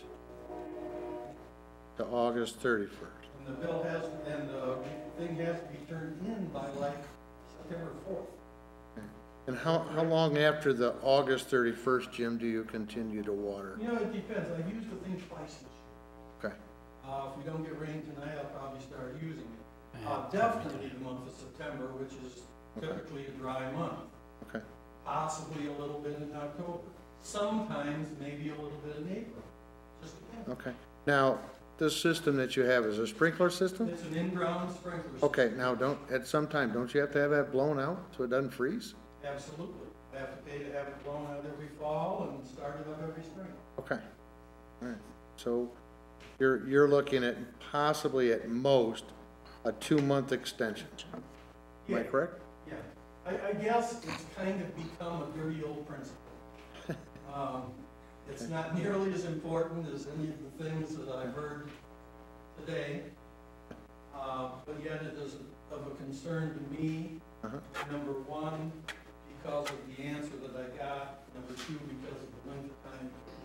to August 31st. And the bill has, and the thing has to be turned in by like September 4th. And how long after the August 31st, Jim, do you continue to water? You know, it depends. I've used the thing twice this year. Okay. If we don't get rain tonight, I'll probably start using it. Definitely the month of September, which is typically a dry month. Okay. Possibly a little bit in October. Sometimes maybe a little bit in April. Just depends. Okay. Now, this system that you have is a sprinkler system? It's an in-ground sprinkler system. Okay, now at some time, don't you have to have that blown out so it doesn't freeze? Absolutely. I have to pay to have it blown out every fall and start it up every spring. Okay. All right. So you're looking at possibly at most a 2-month extension. Am I correct? Yeah. I guess it's kind of become a dirty old principle. It's not nearly as important as any of the things that I've heard today, but yet it is of a concern to me. Number one, because of the answer that I got. Number two, because of the length of time it took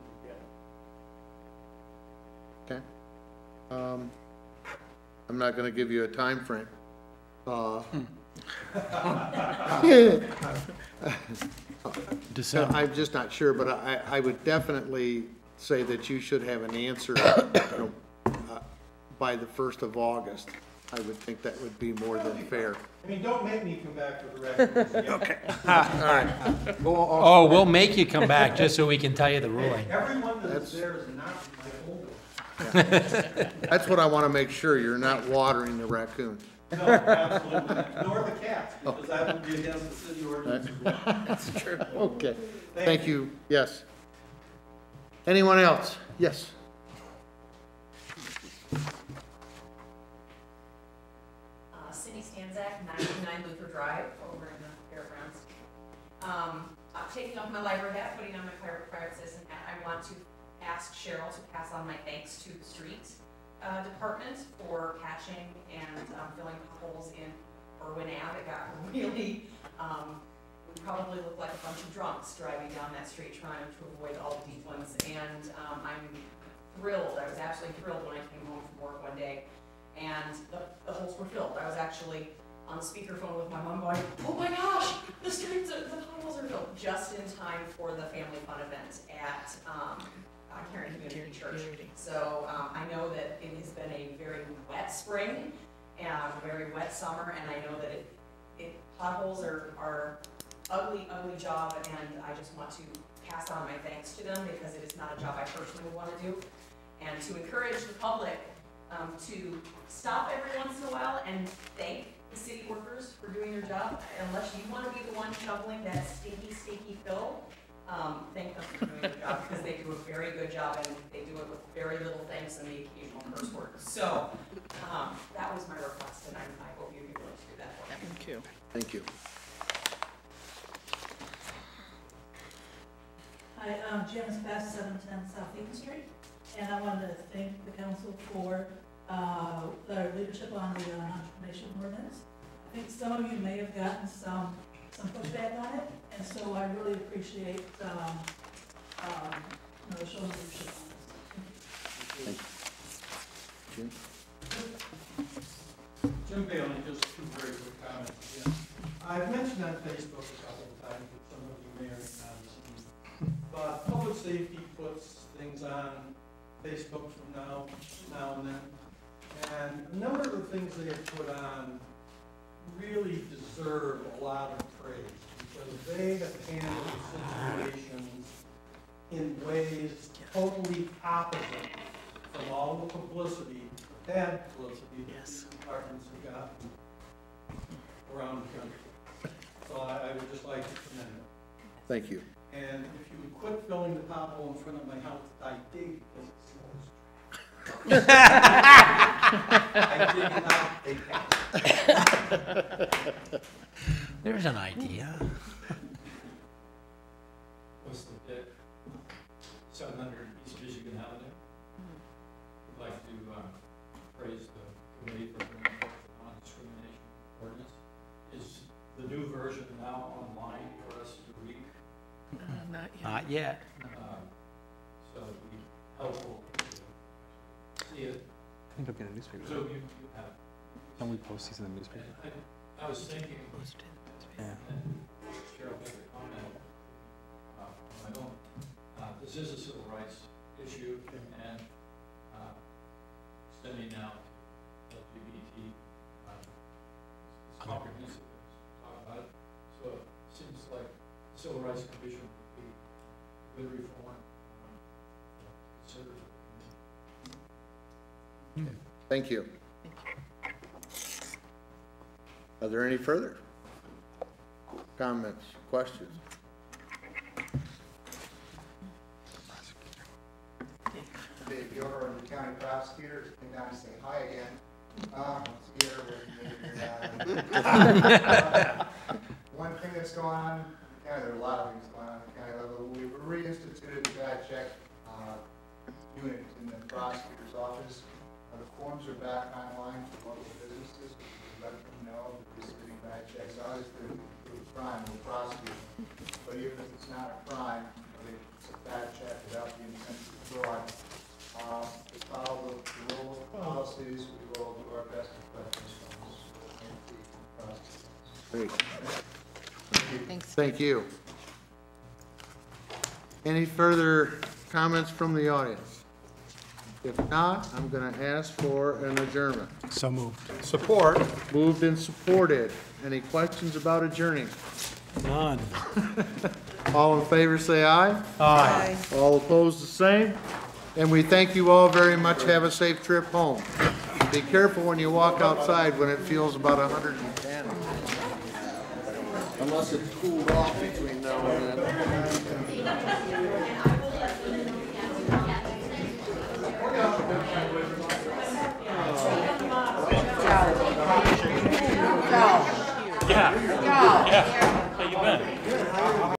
to get. Okay. I'm not going to give you a time frame. I'm just not sure, but I would definitely say that you should have an answer by the 1st of August. I would think that would be more than fair. I mean, don't make me come back for the raccoons again. Okay. All right. Oh, we'll make you come back just so we can tell you the ruling. Everyone that's there is not my holder. That's what I want to make sure, you're not watering the raccoons. No, absolutely not. Nor the cats, because that would be against the city ordinance. That's true. Okay. Thank you. Yes. Anyone else? Yes. Cindy Stanzak, 99 Luther Drive, over in the fairgrounds. I'm taking off my library hat, putting on my private citizen hat. I want to ask Cheryl to pass on my thanks to the street department for patching and filling potholes in Irwin Ave. It got really, we probably looked like a bunch of drunks driving down that street trying to avoid all the deep ones. And I'm thrilled, I was absolutely thrilled when I came home from work one day and the holes were filled. I was actually on speakerphone with my mom going, oh my gosh, the streets, the potholes are filled, just in time for the family fun event at Caring Community Church. So I know that it has been a very wet spring and a very wet summer, and I know that potholes are ugly, ugly job, and I just want to pass on my thanks to them because it is not a job I personally want to do, and to encourage the public to stop every once in a while and thank the city workers for doing their job. Unless you want to be the one shoveling that stinky, stinky fill, thank them for doing their job because they do a very good job and they do it with very little thanks and the occasional curse word. So that was my request, and I hope you'd be willing to do that for me. Thank you. Thank you. Hi, Janice Bass, 710 South Eaton Street, and I wanted to thank the council for their leadership on the non-discrimination ordinance. I think some of you may have gotten some pushback on it, and so I really appreciate showing leadership on this. Thank you. Jim? Jim Bailey, just two very quick comments again. I've mentioned on Facebook a couple of times, but some of you may or may not have seen. But public safety puts things on Facebook from now and then. And a number of the things they have put on really deserve a lot of praise because they have handled situations in ways totally opposite from all the publicity, bad publicity that these departments have gotten around the country. So I would just like to commend them. Thank you. And if you would quit filling the pothole in front of my house, I dig because it slows. I dig it out, they pass. There's an idea. What's the bit? 700 East Michigan Avenue. I'd like to praise the committee for bringing forth the non-discrimination ordinance. Is the new version now online for us to read? Not yet. Not yet. So it'd be helpful to see it. I think I'll get a newspaper. So you have. Can we post these in the newspaper? I was thinking, Yeah. and Cheryl made a comment on my own. This is a civil rights issue, and extending out LGBT is comprehensive to talk about it. So it seems like the Civil Rights Commission would be good reform. Consider it. Okay. Thank you. Are there any further comments, questions? Dave Yoder, the county prosecutor, came down to say hi again. Here with me. One thing that's going on, there are a lot of things going on at the county level. We've reinstituted the bad check unit in the prosecutor's office. The forms are back online for local businesses. Let them know that they're receiving bad checks. Obviously, if it's a crime, we'll prosecute. But even if it's not a crime, it's a bad check without the intent to fraud. To follow the rules, policies, we will do our best to collect those funds. Great. Thank you. Any further comments from the audience? If not, I'm going to ask for an adjournment. So moved. Support. Moved and supported. Any questions about adjourning? None. All in favor, say aye. Aye. All opposed, the same. And we thank you all very much. Have a safe trip home. Be careful when you walk outside when it feels about 110. Unless it's cooled off between now and then. Yeah. Yeah. How you been?